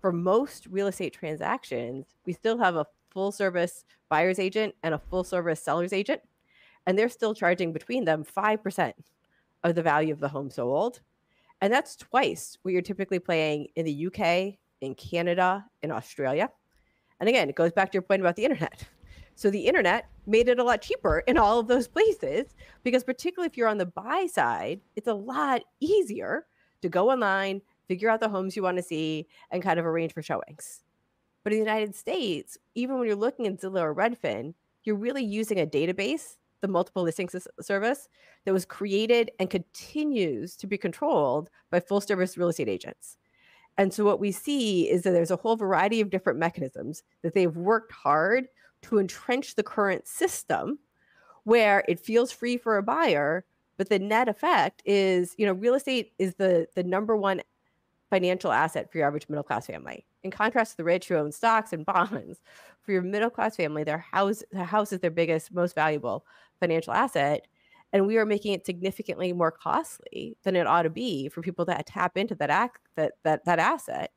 for most real estate transactions, we still have a full service buyer's agent and a full service seller's agent, and they're still charging between them 5% of the value of the home sold. And that's twice what you're typically paying in the UK, in Canada, in Australia. And again, it goes back to your point about the internet. So the internet made it a lot cheaper in all of those places because particularly if you're on the buy side, it's a lot easier to go online, figure out the homes you want to see, and kind of arrange for showings. But in the United States, even when you're looking at Zillow or Redfin, you're really using a database, the multiple listings service, that was created and continues to be controlled by full service real estate agents. And so what we see is that there's a whole variety of different mechanisms that they've worked hard to entrench the current system where it feels free for a buyer, but the net effect is, real estate is the number one financial asset for your average middle-class family. In contrast to the rich who own stocks and bonds, for your middle-class family, the house is their biggest, most valuable financial asset. And we are making it significantly more costly than it ought to be for people to tap into that asset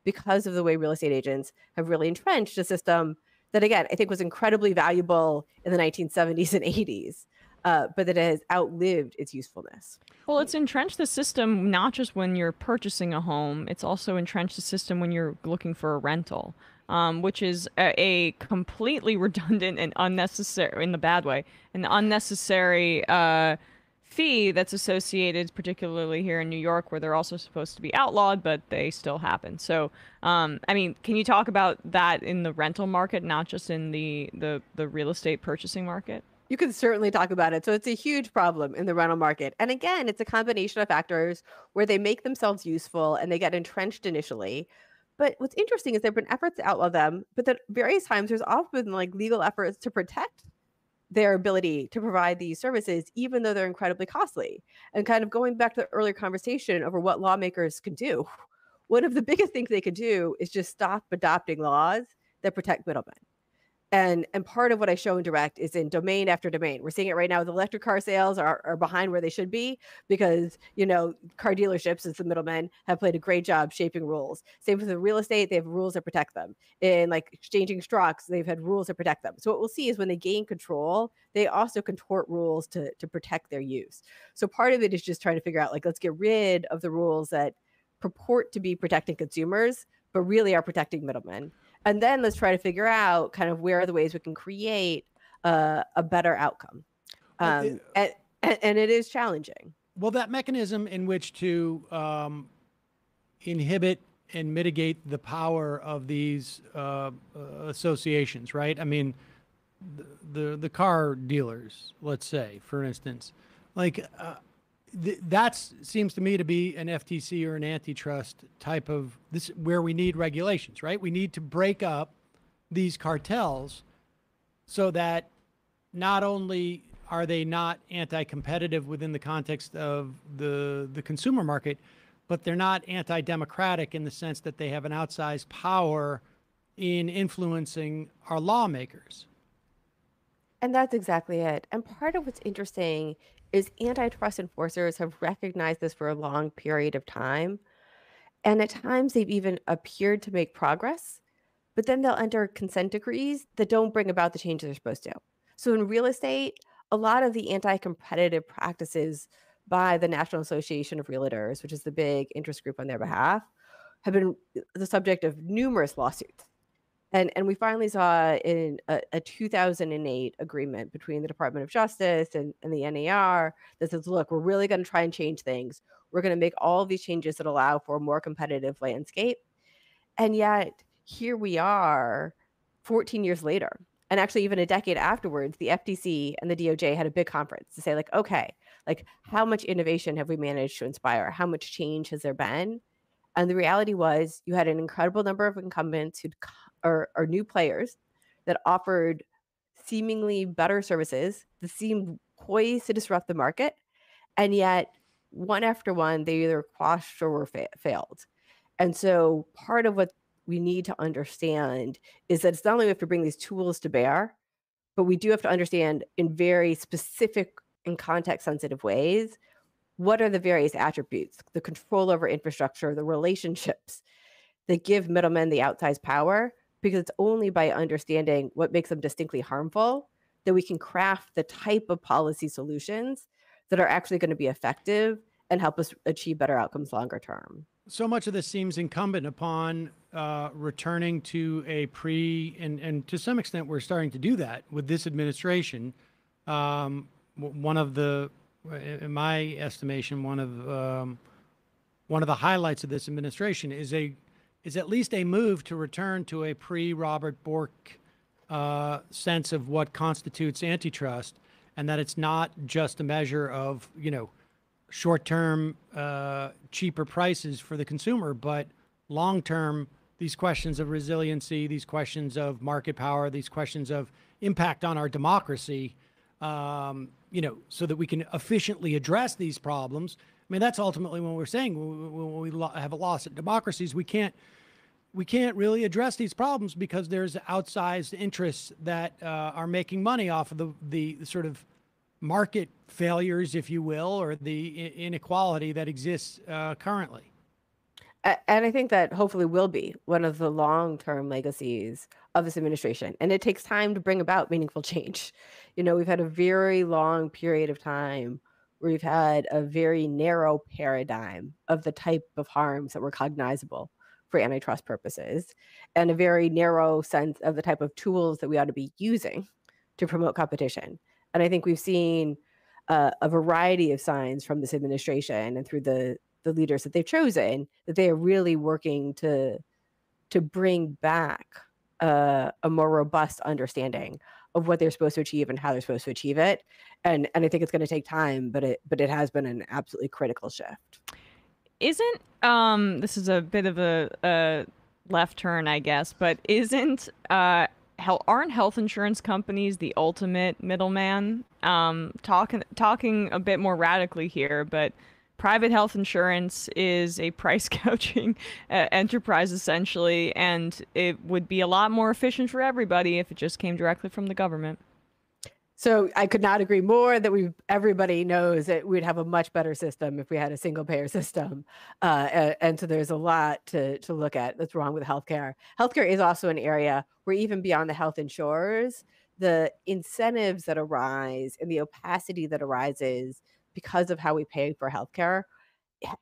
because of the way real estate agents have really entrenched a system that, again, I think was incredibly valuable in the 1970s and 80s, but that it has outlived its usefulness. Well, it's entrenched the system not just when you're purchasing a home, it's also entrenched the system when you're looking for a rental, which is a completely redundant and unnecessary, in the bad way, an unnecessary fee that's associated, particularly here in New York, where they're also supposed to be outlawed, but they still happen. So, can you talk about that in the rental market, not just in the real estate purchasing market? You can certainly talk about it. So it's a huge problem in the rental market. And again, it's a combination of factors where they make themselves useful and they get entrenched initially. But what's interesting is there have been efforts to outlaw them, but at various times there's often legal efforts to protect their ability to provide these services, even though they're incredibly costly. And kind of going back to the earlier conversation over what lawmakers can do, one of the biggest things they could do is just stop adopting laws that protect middlemen. And part of what I show in Direct is in domain after domain. We're seeing it right now with electric car sales are behind where they should be because, car dealerships as the middlemen have played a great job shaping rules. Same with the real estate, they have rules that protect them. In exchanging stocks, they've had rules that protect them. So what we'll see is when they gain control, they also contort rules to protect their use. So part of it is just trying to figure out, let's get rid of the rules that purport to be protecting consumers, but really are protecting middlemen. And then let's try to figure out kind of where are the ways we can create a better outcome. And it is challenging. Well, that mechanism in which to inhibit and mitigate the power of these associations, right? I mean, the car dealers, let's say, for instance, that seems to me to be an FTC or an antitrust type of this, where we need regulations, right? We need to break up these cartels so that not only are they not anti-competitive within the context of the consumer market, but they're not anti-democratic in the sense that they have an outsized power in influencing our lawmakers. And that's exactly it. And part of what's interesting is antitrust enforcers have recognized this for a long period of time. And at times they've even appeared to make progress, but then they'll enter consent decrees that don't bring about the changes they're supposed to. So in real estate, a lot of the anti-competitive practices by the National Association of Realtors, which is the big interest group on their behalf, have been the subject of numerous lawsuits. And we finally saw in a 2008 agreement between the Department of Justice and the NAR that says, look, we're really going to try and change things. We're going to make all of these changes that allow for a more competitive landscape. And yet here we are 14 years later. And actually, even a decade afterwards, the FTC and the DOJ had a big conference to say, like, okay, like how much innovation have we managed to inspire? How much change has there been? And the reality was you had an incredible number of incumbents or new players that offered seemingly better services that seemed poised to disrupt the market. And yet, one after one, they either quashed or were failed. And so part of what we need to understand is that it's not only we have to bring these tools to bear, but we do have to understand in very specific and context-sensitive ways, what are the various attributes, the control over infrastructure, the relationships that give middlemen the outsized power, because it's only by understanding what makes them distinctly harmful that we can craft the type of policy solutions that are actually going to be effective and help us achieve better outcomes longer term. So much of this seems incumbent upon returning to a and to some extent we're starting to do that with this administration. One of the, in my estimation, one of the highlights of this administration is at least a move to return to a pre-Robert Bork sense of what constitutes antitrust, and that it's not just a measure of, short-term cheaper prices for the consumer, but long-term, these questions of resiliency, these questions of market power, these questions of impact on our democracy, so that we can efficiently address these problems. I mean, that's ultimately what we're saying. When we have a loss of democracies, we can't really address these problems because there's outsized interests that are making money off of the sort of market failures, if you will, or the inequality that exists currently. And I think that hopefully will be one of the long-term legacies of this administration. And it takes time to bring about meaningful change. We've had a very long period of time where we've had a very narrow paradigm of the type of harms that were cognizable for antitrust purposes, and a very narrow sense of the type of tools that we ought to be using to promote competition. And I think we've seen a variety of signs from this administration and through the leaders that they've chosen that they are really working to bring back a more robust understanding of what they're supposed to achieve and how they're supposed to achieve it. And I think it's going to take time, but it has been an absolutely critical shift. Isn't this is a bit of a left turn, I guess, but aren't health insurance companies the ultimate middleman? Talking a bit more radically here, but private health insurance is a price gouging enterprise essentially, and it would be a lot more efficient for everybody if it just came directly from the government. So I could not agree more that everybody knows that we'd have a much better system if we had a single payer system. And so there's a lot to look at that's wrong with healthcare. Healthcare is also an area where even beyond the health insurers, the incentives that arise and the opacity that arises because of how we pay for healthcare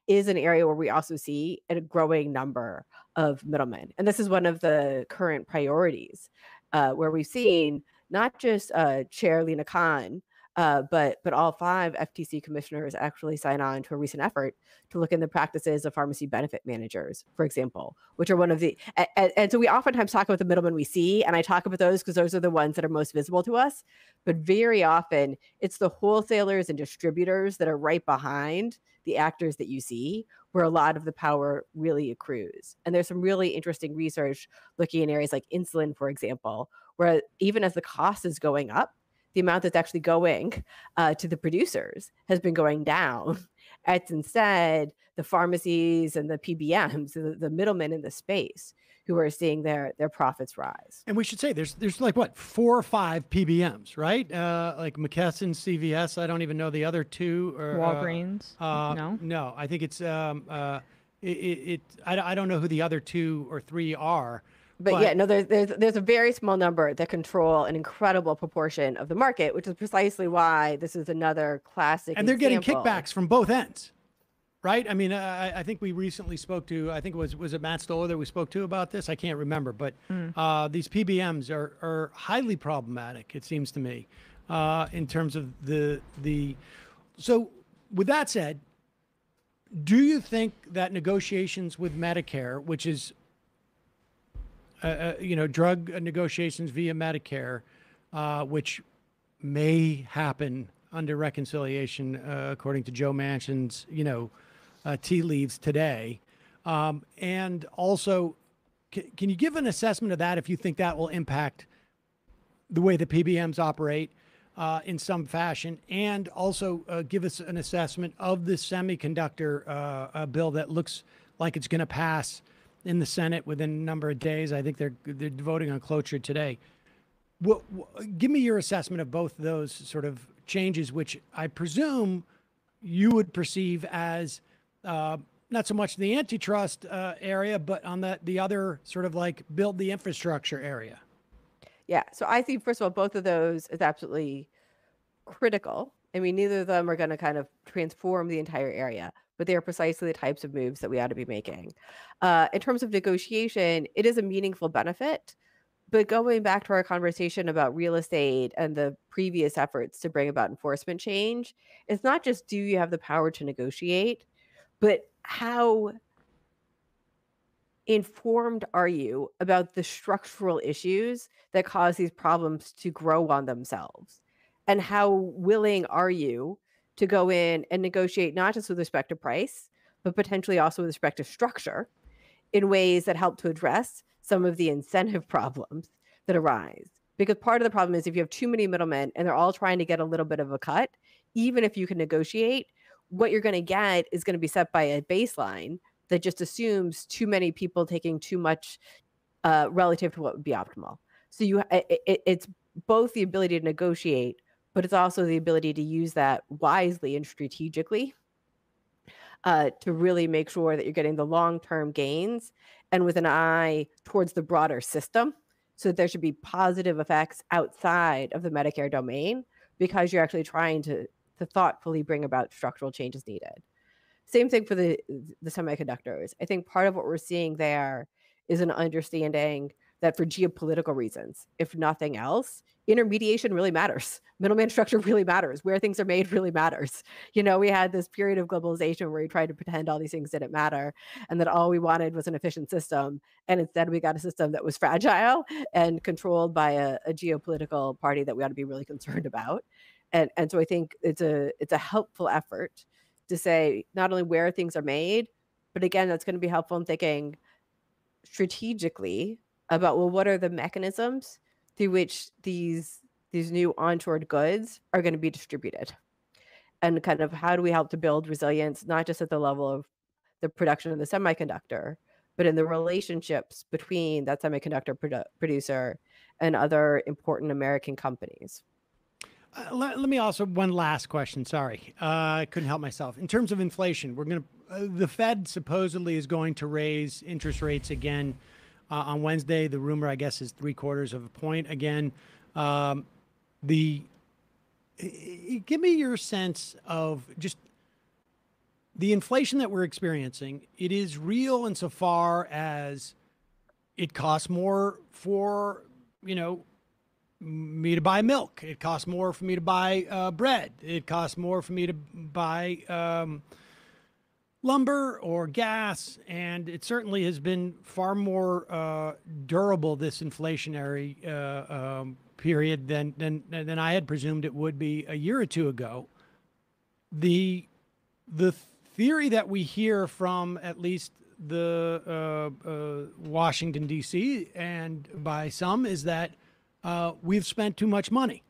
is an area where we also see a growing number of middlemen. And this is one of the current priorities where we've seen not just Chair Lena Khan, but all 5 FTC commissioners actually sign on to a recent effort to look in the practices of pharmacy benefit managers, for example, which are one of the, and so we oftentimes talk about the middlemen we see, and I talk about those because those are the ones that are most visible to us, but very often it's the wholesalers and distributors that are right behind the actors that you see, where a lot of the power really accrues. And there's some really interesting research looking in areas like insulin, for example, where even as the cost is going up, the amount that's actually going to the producers has been going down. It's instead the pharmacies and the Pbms, the middlemen in the space, who are seeing their profits rise. And we should say there's like what 4 or 5 Pbms, right? Like McKesson, CVS. I don't even know the other 2. Or Walgreens. No. I think it's I don't know who the other 2 or 3 are. But yeah, no, there's a very small number that control an incredible proportion of the market, which is precisely why this is another classic. And they're getting example. kickbacks from both ends. right? I mean, I think we recently spoke to, I think was it Matt Stoller that we spoke to about this? I can't remember, but these PBMs are highly problematic, it seems to me, in terms of the. So with that said, do you think that negotiations with Medicare, which is, drug negotiations via Medicare, which may happen under reconciliation, according to Joe Manchin's, tea leaves today. And also, can you give an assessment of that if you think that will impact the way the PBMs operate in some fashion? And also give us an assessment of the semiconductor bill that looks like it's going to pass in the Senate within a number of days. I think they're voting on cloture today. Give me your assessment of both of those sort of changes, which I presume you would perceive as not so much the antitrust area, but on the other sort of like build the infrastructure area. Yeah. So I think, first of all, both of those is absolutely critical. I mean, neither of them are going to kind of transform the entire area, but they are precisely the types of moves that we ought to be making. In terms of negotiation, it is a meaningful benefit. But going back to our conversation about real estate and the previous efforts to bring about enforcement change, it's not just do you have the power to negotiate, but how informed are you about the structural issues that cause these problems to grow on themselves? And how willing are you to go in and negotiate not just with respect to price, but potentially also with respect to structure in ways that help to address some of the incentive problems that arise? Because part of the problem is if you have too many middlemen and they're all trying to get a little bit of a cut, even if you can negotiate, what you're going to get is going to be set by a baseline that just assumes too many people taking too much relative to what would be optimal. So it's both the ability to negotiate, but it's also the ability to use that wisely and strategically to really make sure that you're getting the long-term gains and with an eye towards the broader system, so that there should be positive effects outside of the Medicare domain, because you're actually trying to thoughtfully bring about structural changes needed. Same thing for the semiconductors. I think part of what we're seeing there is an understanding that for geopolitical reasons, if nothing else, intermediation really matters. Middleman structure really matters. Where things are made really matters. We had this period of globalization where we tried to pretend all these things didn't matter and that all we wanted was an efficient system. And instead we got a system that was fragile and controlled by a geopolitical party that we ought to be really concerned about. And so I think it's a helpful effort to say not only where things are made, but again, that's going to be helpful in thinking strategically about, well, what are the mechanisms through which these new onshored goods are going to be distributed? And kind of how do we help to build resilience, not just at the level of the production of the semiconductor, but in the relationships between that semiconductor producer and other important American companies. Let me also, one last question. Sorry, I couldn't help myself. In terms of inflation, the Fed supposedly is going to raise interest rates again on Wednesday. The rumor, I guess, is 0.75 of a point again. Give me your sense of just the inflation that we're experiencing. It is real insofar as it costs more for, me to buy milk. It costs more for me to buy bread. It costs more for me to buy lumber or gas. And it certainly has been far more durable, this inflationary period, than I had presumed it would be a year or two ago. The theory that we hear from at least the Washington, D.C. and by some is that we've spent too much money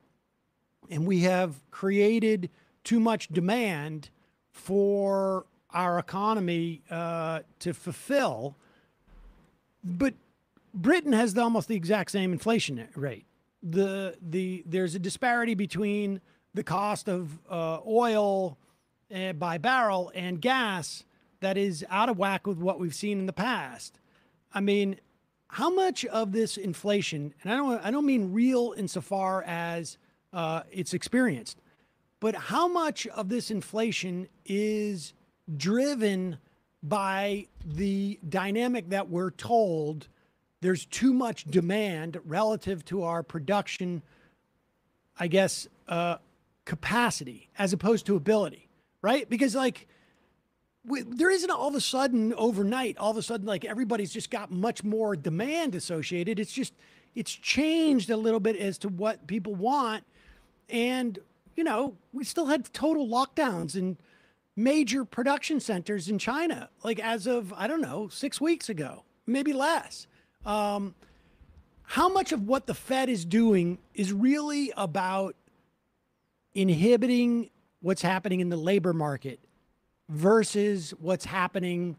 and we have created too much demand for our economy to fulfill. But Britain has almost the exact same inflation rate. There's a disparity between the cost of oil by barrel and gas that is out of whack with what we've seen in the past. I mean, how much of this inflation, and I don't mean real insofar as it's experienced, but how much of this inflation is driven by the dynamic that we're told there's too much demand relative to our production, I guess, capacity as opposed to ability, right? Because like there isn't all of a sudden overnight, all of a sudden, like everybody's just got much more demand associated. It's just, it's changed a little bit as to what people want. And, you know, we still had total lockdowns in major production centers in China, like as of, I don't know, 6 weeks ago, maybe less. How much of what the Fed is doing is really about inhibiting what's happening in the labor market versus what's happening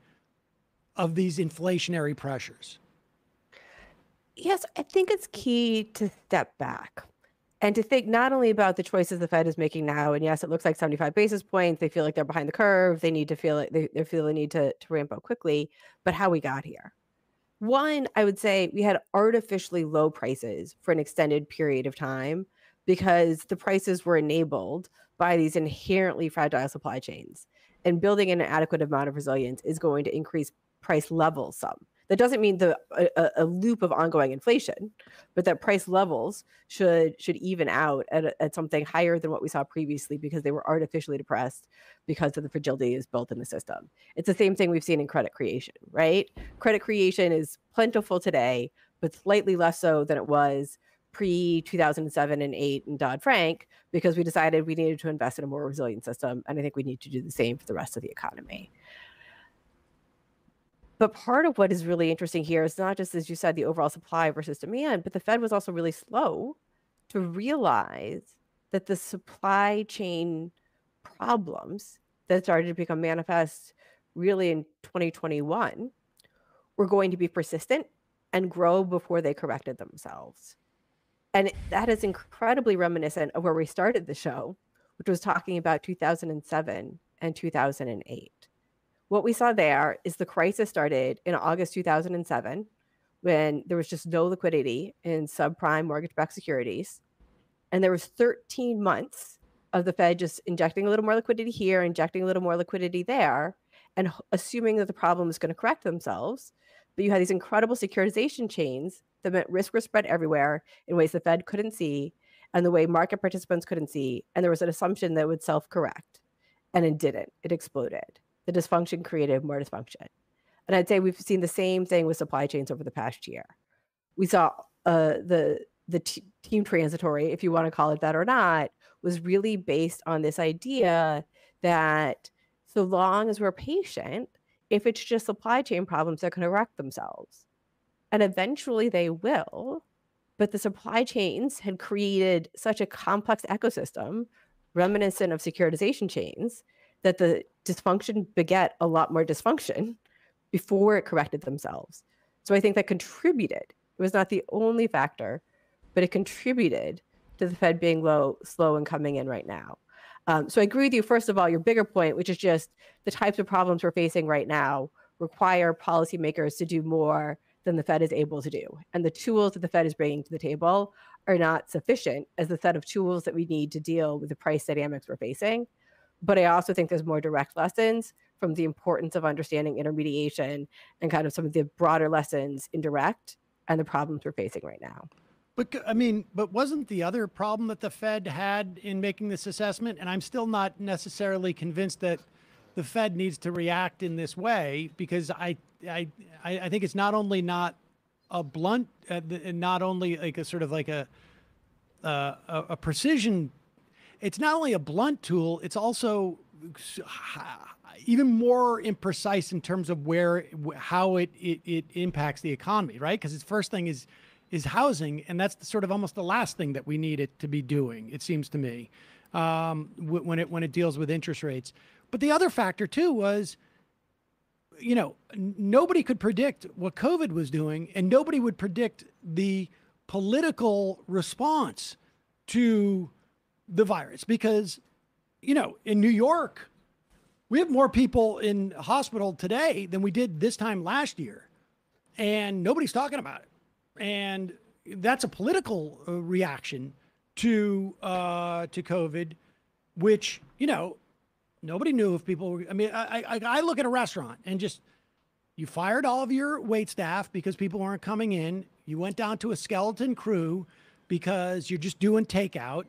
of these inflationary pressures? Yes, I think it's key to step back and to think not only about the choices the Fed is making now, and yes, it looks like 75 basis points. They feel like they're behind the curve. They need to feel like they feel the need to ramp up quickly, but how we got here. One, I would say we had artificially low prices for an extended period of time because the prices were enabled by these inherently fragile supply chains. And building an adequate amount of resilience is going to increase price levels some. That doesn't mean a loop of ongoing inflation, but that price levels should even out at something higher than what we saw previously because they were artificially depressed because of the fragility is built in the system. It's the same thing we've seen in credit creation, right? Credit creation is plentiful today, but slightly less so than it was pre-2007 and 8 and Dodd-Frank because we decided we needed to invest in a more resilient system, and I think we need to do the same for the rest of the economy. But part of what is really interesting here is not just, as you said, the overall supply versus demand, but the Fed was also really slow to realize that the supply chain problems that started to become manifest really in 2021 were going to be persistent and grow before they corrected themselves. And that is incredibly reminiscent of where we started the show, which was talking about 2007 and 2008. What we saw there is the crisis started in August 2007 when there was just no liquidity in subprime mortgage-backed securities. And there was 13 months of the Fed just injecting a little more liquidity here, injecting a little more liquidity there, and assuming that the problem was going to correct themselves. But you had these incredible securitization chains that meant risk was spread everywhere in ways the Fed couldn't see and the way market participants couldn't see. And there was an assumption that it would self-correct. And it didn't. It exploded. The dysfunction created more dysfunction. And I'd say we've seen the same thing with supply chains over the past year. We saw the team transitory, if you want to call it that or not, was really based on this idea that so long as we're patient, if it's just supply chain problems, they're going to correct themselves. And eventually they will. But the supply chains had created such a complex ecosystem, reminiscent of securitization chains, that the dysfunction beget a lot more dysfunction before it corrected themselves. So I think that contributed. It was not the only factor, but it contributed to the Fed being slow and coming in right now. So I agree with you, first of all, your bigger point, which is just the types of problems we're facing right now require policymakers to do more than the Fed is able to do. And the tools that the Fed is bringing to the table are not sufficient as the set of tools that we need to deal with the price dynamics we're facing. But I also think there's more direct lessons from the importance of understanding intermediation and kind of some of the broader lessons in direct and the problems we're facing right now. But I mean, but wasn't the other problem that the Fed had in making this assessment, and I'm still not necessarily convinced that the Fed needs to react in this way, because I think it's not only not a blunt, not only like a sort of like a precision. It's not only a blunt tool, it's also even more imprecise in terms of how it impacts the economy, right? Because its first thing is housing, and that's sort of almost the last thing that we need it to be doing, it seems to me, when it deals with interest rates. But the other factor too was, you know, nobody could predict what COVID was doing, and nobody would predict the political response to the virus, because, you know, in New York, we have more people in hospital today than we did this time last year, and nobody's talking about it. And that's a political reaction to COVID, which, you know, Nobody knew if people were, I mean, I look at a restaurant and just, you fired all of your wait staff because people weren't coming in. You went down to a skeleton crew because you're just doing takeout.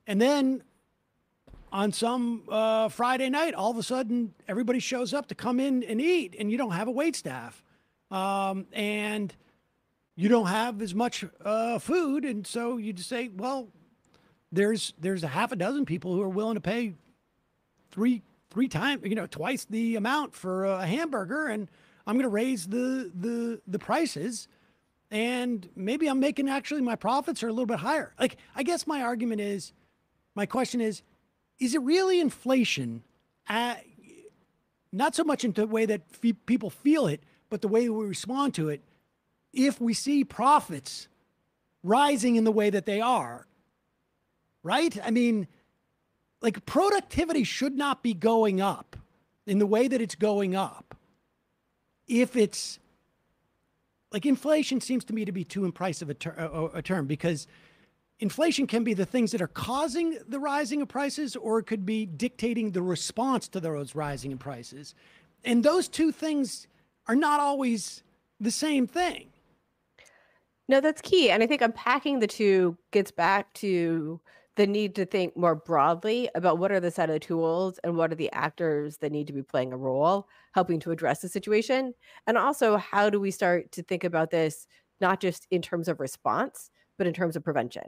And then on some Friday night, all of a sudden, everybody shows up to come in and eat, and you don't have a wait staff. And you don't have as much food. And so you just say, well, there's a half a dozen people who are willing to pay three times, twice the amount for a hamburger, and I'm going to raise the prices, and maybe I'm making actually my profits are a little bit higher. Like, I guess my question is it really inflation? Not so much in the way that people feel it, but the way we respond to it. If we see profits rising in the way that they are, right? I mean, like, productivity should not be going up in the way that it's going up. If it's like, inflation seems to me to be too imprecise of a term, because inflation can be the things that are causing the rising of prices, or it could be dictating the response to those rising in prices. And those two things are not always the same thing. No, that's key. And I think unpacking the two gets back to the need to think more broadly about what are the set of tools and what are the actors that need to be playing a role, helping to address the situation. And also, how do we start to think about this, not just in terms of response, but in terms of prevention?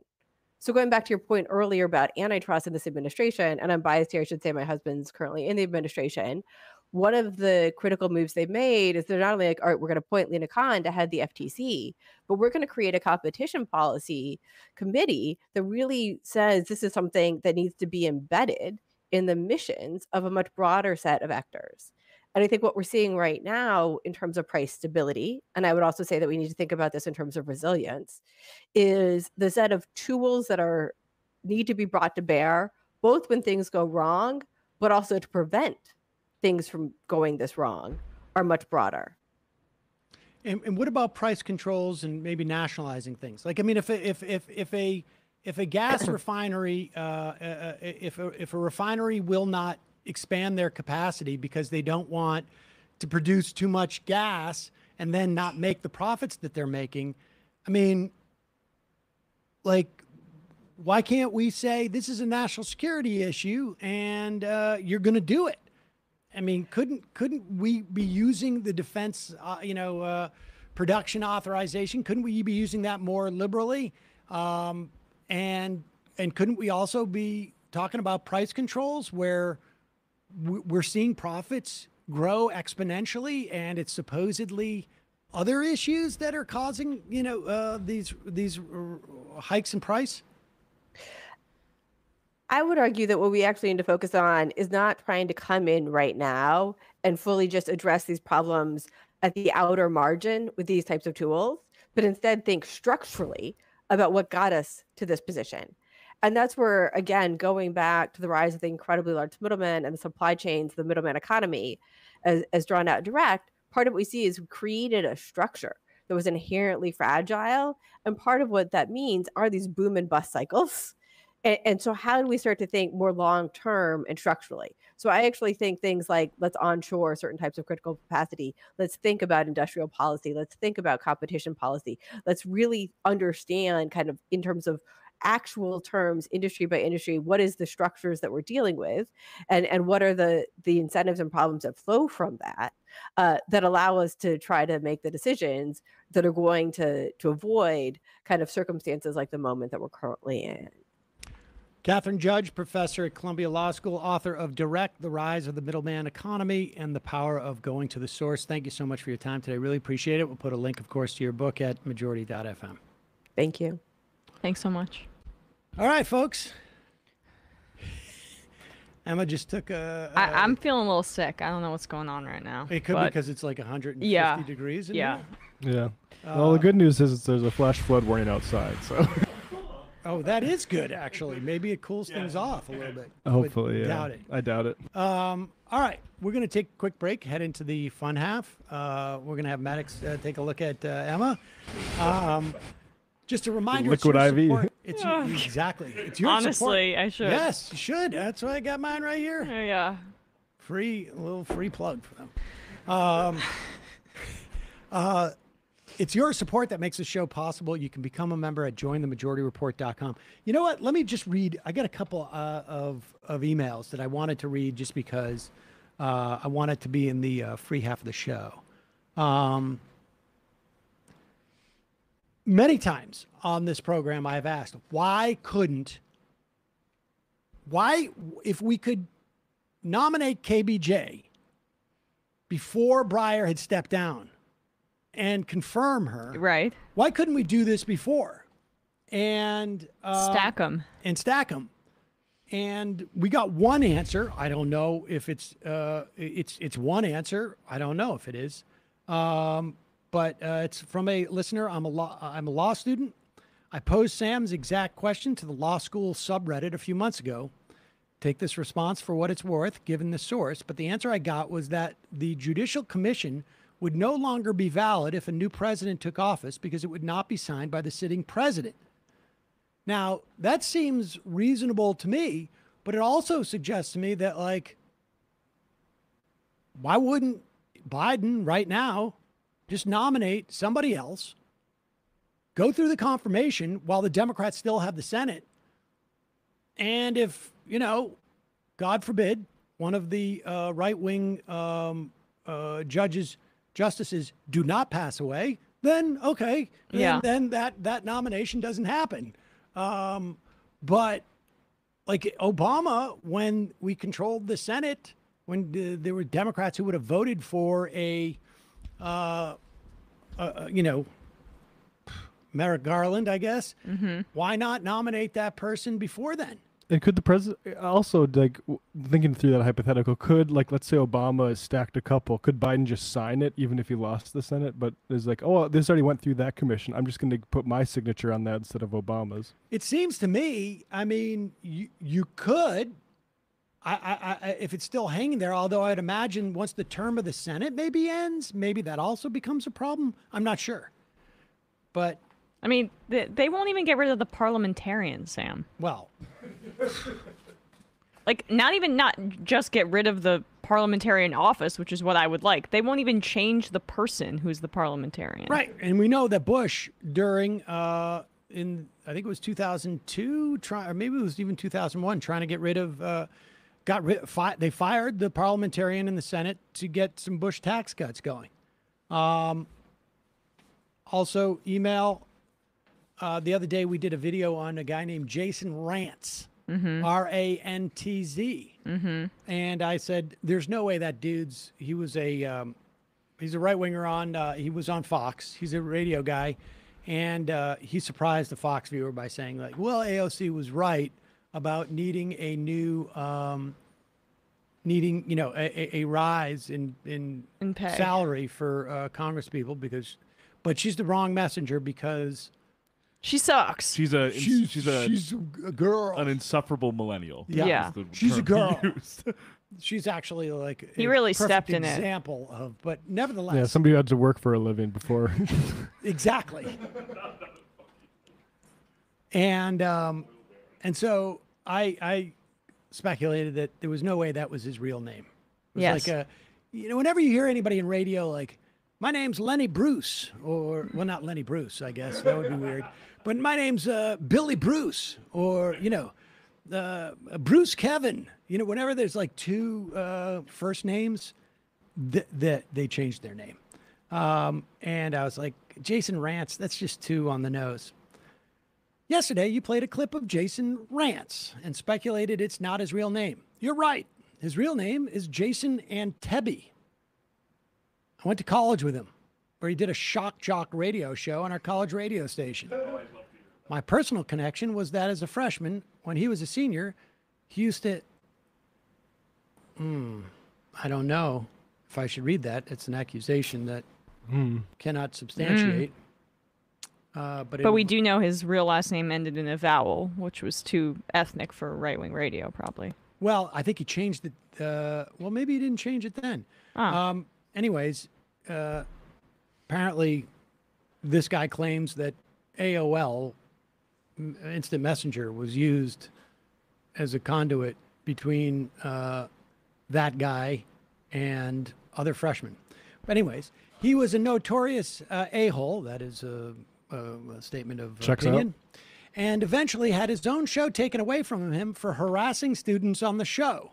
So going back to your point earlier about antitrust in this administration, and I'm biased here, I should say my husband's currently in the administration, one of the critical moves they've made is they're not only like, all right, we're going to appoint Lena Khan to head the FTC, but we're going to create a competition policy committee that really says this is something that needs to be embedded in the missions of a much broader set of actors. And I think what we're seeing right now in terms of price stability, and I would also say that we need to think about this in terms of resilience, is the set of tools that need to be brought to bear, both when things go wrong, but also to prevent things from going this wrong, are much broader. And what about price controls and maybe nationalizing things? Like, I mean, if a gas refinery, if a refinery will not expand their capacity because they don't want to produce too much gas and then not make the profits that they're making, I mean, like, why can't we say this is a national security issue and you're going to do it? I mean, couldn't we be using the defense, production authorization? Couldn't we be using that more liberally? And couldn't we also be talking about price controls where we're seeing profits grow exponentially, and it's supposedly other issues that are causing, these hikes in price? I would argue that what we actually need to focus on is not trying to come in right now and fully just address these problems at the outer margin with these types of tools, but instead think structurally about what got us to this position. And that's where, again, going back to the rise of the incredibly large middlemen and the supply chains, the Middleman economy, as drawn out direct, part of what we see is we created a structure that was inherently fragile. And part of what that means are these boom and bust cycles. And so how do we start to think more long-term and structurally? So I actually think things like, let's onshore certain types of critical capacity. Let's think about industrial policy. Let's think about competition policy. Let's really understand, kind of in terms of actual terms, industry by industry, what is the structures that we're dealing with, and what are the incentives and problems that flow from that, that allow us to try to make the decisions that are going to avoid kind of circumstances like the moment that we're currently in. Kathryn Judge, professor at Columbia Law School, author of Direct: The Rise of the Middleman Economy and the Power of Going to the Source. Thank you so much for your time today. Really appreciate it. We'll put a link, of course, to your book at majority.fm. Thank you. Thanks so much. All right, folks. Emma just took a... I'm feeling a little sick. I don't know what's going on right now. It could be because it's like 150 degrees in here. Yeah. Well, the good news is there's a flash flood warning outside, so... Oh, that is good, actually. Maybe it cools things off a little bit. Hopefully, yeah. Doubt it. I doubt it. All right. We're going to take a quick break, head into the fun half. We're going to have Maddox take a look at Emma. Just a reminder. Liquid it's IV. your support. It's exactly. It's your Honestly, support. I should. Yes, you should. That's why I got mine right here. Yeah. A little free plug for them. It's your support that makes the show possible. You can become a member at jointhemajorityreport.com. You know what? Let me just read. I got a couple of emails that I wanted to read just because I want it to be in the free half of the show. Many times on this program, I have asked, if we could nominate KBJ before Breyer had stepped down and confirm her, right? Why couldn't we do this before? And stack them. And we got one answer. I don't know if it's one answer. I don't know if it is. But it's from a listener. I'm a law student. I posed Sam's exact question to the law school subreddit a few months ago. Take this response for what it's worth, given the source. But the answer I got was that the Judicial Commission would no longer be valid if a new president took office because it would not be signed by the sitting president. Now, that seems reasonable to me, but it also suggests to me that, like, why wouldn't Biden right now just nominate somebody else, go through the confirmation while the Democrats still have the Senate, and if, God forbid, one of the right-wing justices do not pass away, then okay, then that nomination doesn't happen. But like Obama, when we controlled the Senate, when there were Democrats who would have voted for Merrick Garland, I guess. Mm-hmm. Why not nominate that person before then? And could the president also, thinking through that hypothetical, could, let's say Obama stacked a couple, could Biden just sign it even if he lost the Senate? But there's this already went through that commission. I'm just going to put my signature on that instead of Obama's. It seems to me, I mean, you could, if it's still hanging there, although I'd imagine once the term of the Senate maybe ends, maybe that also becomes a problem. I'm not sure. But I mean, they won't even get rid of the parliamentarians, Sam. Well, not just get rid of the parliamentarian office, which is what I would like. They won't even change the person who's the parliamentarian. Right. And we know that Bush during, I think it was 2002, or maybe it was even 2001, trying to get rid of, they fired the parliamentarian in the Senate to get some Bush tax cuts going. Also, email. The other day, we did a video on a guy named Jason Rantz, R-A-N-T-Z. Mm-hmm. And I said, there's no way that he's a right-winger he was on Fox. He's a radio guy. And he surprised the Fox viewer by saying, AOC was right about needing a new, a rise in pay. Salary for Congress people but she's the wrong messenger because she sucks. She's a girl, an insufferable millennial. Yeah. She's a girl. She's actually he really stepped in example of, but nevertheless. Yeah, somebody who had to work for a living before. Exactly. And so I speculated that there was no way that was his real name. It was yes. Whenever you hear anybody in radio my name's Lenny Bruce, or, well, not Lenny Bruce, I guess. That would be weird. But my name's Billy Bruce, or, Bruce Kevin. Whenever there's two first names, that they changed their name. And I was like, Jason Rantz, that's just too on the nose. Yesterday, you played a clip of Jason Rantz and speculated it's not his real name. You're right. His real name is Jason Antebbe. I went to college with him, where he did a shock jock radio show on our college radio station. My personal connection was that as a freshman, when he was a senior, he used to, I don't know if I should read that. It's an accusation that cannot substantiate. But we do know his real last name ended in a vowel, which was too ethnic for right-wing radio, probably. Well, I think he changed it. Well, maybe he didn't change it then. Anyways, apparently this guy claims that AOL, Instant Messenger, was used as a conduit between that guy and other freshmen. But anyways, he was a notorious a-hole. That is a statement of opinion. And eventually had his own show taken away from him for harassing students on the show.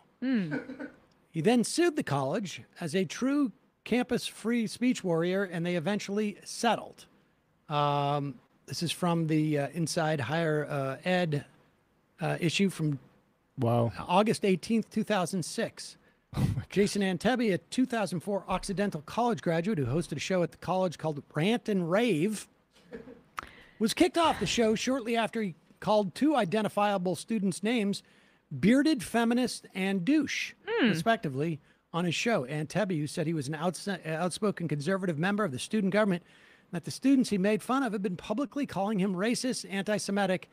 He then sued the college as a true campus free speech warrior, and they eventually settled. This is from the Inside Higher Ed issue from August 18th, 2006. Jason Antebbe, a 2004 Occidental College graduate who hosted a show at the college called Rant and Rave, was kicked off the show shortly after he called two identifiable students' names, Bearded Feminist and Douche, respectively, on his show. Antebbe, who said he was an outspoken conservative member of the student government, that the students he made fun of had been publicly calling him racist, anti-Semitic,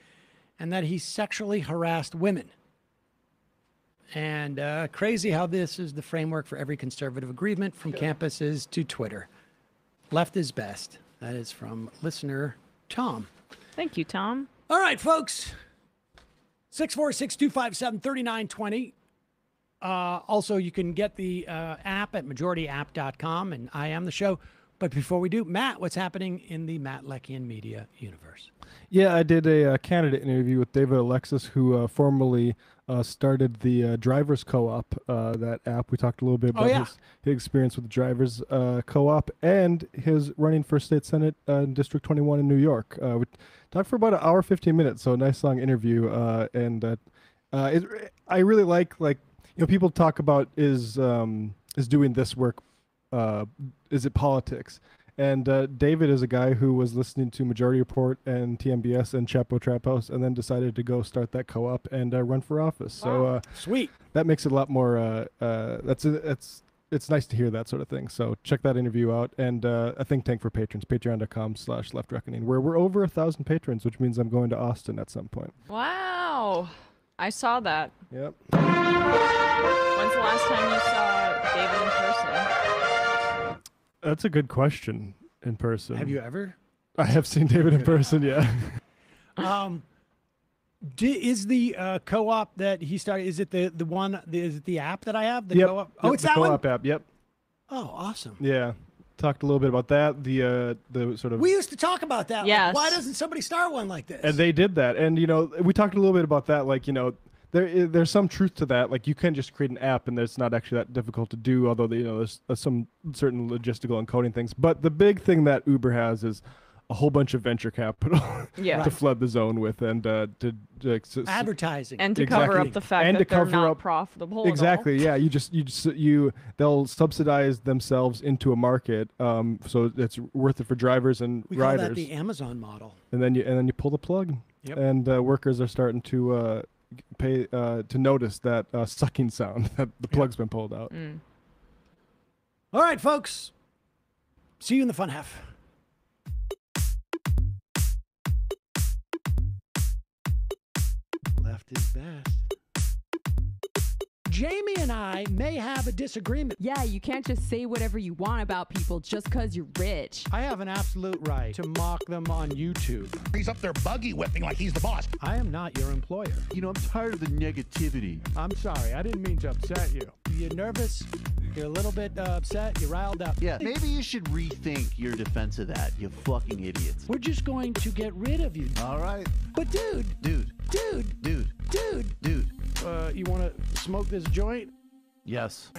and that he sexually harassed women. And crazy how this is the framework for every conservative agreement, from campuses to Twitter. Left is best. That is from listener Tom. Thank you, Tom. All right, folks. 646-257-3920. Also, you can get the app at majorityapp.com, and I am the show. But before we do, Matt, what's happening in the Matt Leckian media universe? Yeah, I did a candidate interview with David Alexis, who formerly started the Drivers Co-op, that app. We talked a little bit about his experience with the Drivers Co-op and his running for state senate in District 21 in New York. We talked for about an hour, 15 minutes, so a nice long interview. I really like people talk about is doing this work, is it politics? And David is a guy who was listening to Majority Report and TMBS and Chapo Trap House, and then decided to go start that co-op and run for office. Wow. So sweet. That makes it a lot more. It's nice to hear that sort of thing. So check that interview out, and a think tank for patrons, patreon.com/leftreckoning, where we're over 1,000 patrons, which means I'm going to Austin at some point. Wow, I saw that. Yep. When's the last time you saw David in person? That's a good question. In person. Have you ever? I have seen David in person, yeah. Is the co-op that he started, is it the one, is it the app that I have? The yep. co-op? Oh, it's the that co-op one? app, yep. Oh, awesome. Yeah. Talked a little bit about that. The sort of... We used to talk about that. Yes. Like, why doesn't somebody start one like this? And they did that. And, we talked a little bit about that, there's some truth to that. Like, you can just create an app, and it's not actually that difficult to do, although there's some certain logistical and coding things. But the big thing that Uber has is a whole bunch of venture capital to flood the zone with, and to advertising, and to cover up the fact that they're not profitable. Exactly. Yeah. They'll subsidize themselves into a market, so it's worth it for drivers and we riders. Call that the Amazon model. And then you pull the plug. Yep. And workers are starting to pay to notice that sucking sound that the plug's been pulled out. All right, folks. See you in the fun half. Left is best. Jamie and I may have a disagreement. Yeah, you can't just say whatever you want about people just because you're rich. I have an absolute right to mock them on YouTube. He's up there buggy whipping like he's the boss. I am not your employer. I'm tired of the negativity. I'm sorry. I didn't mean to upset you. You're nervous. You're a little bit upset. You're riled up. Yeah, maybe you should rethink your defense of that, you fucking idiots. We're just going to get rid of you. All right. But dude. You want to smoke this joint? Yes.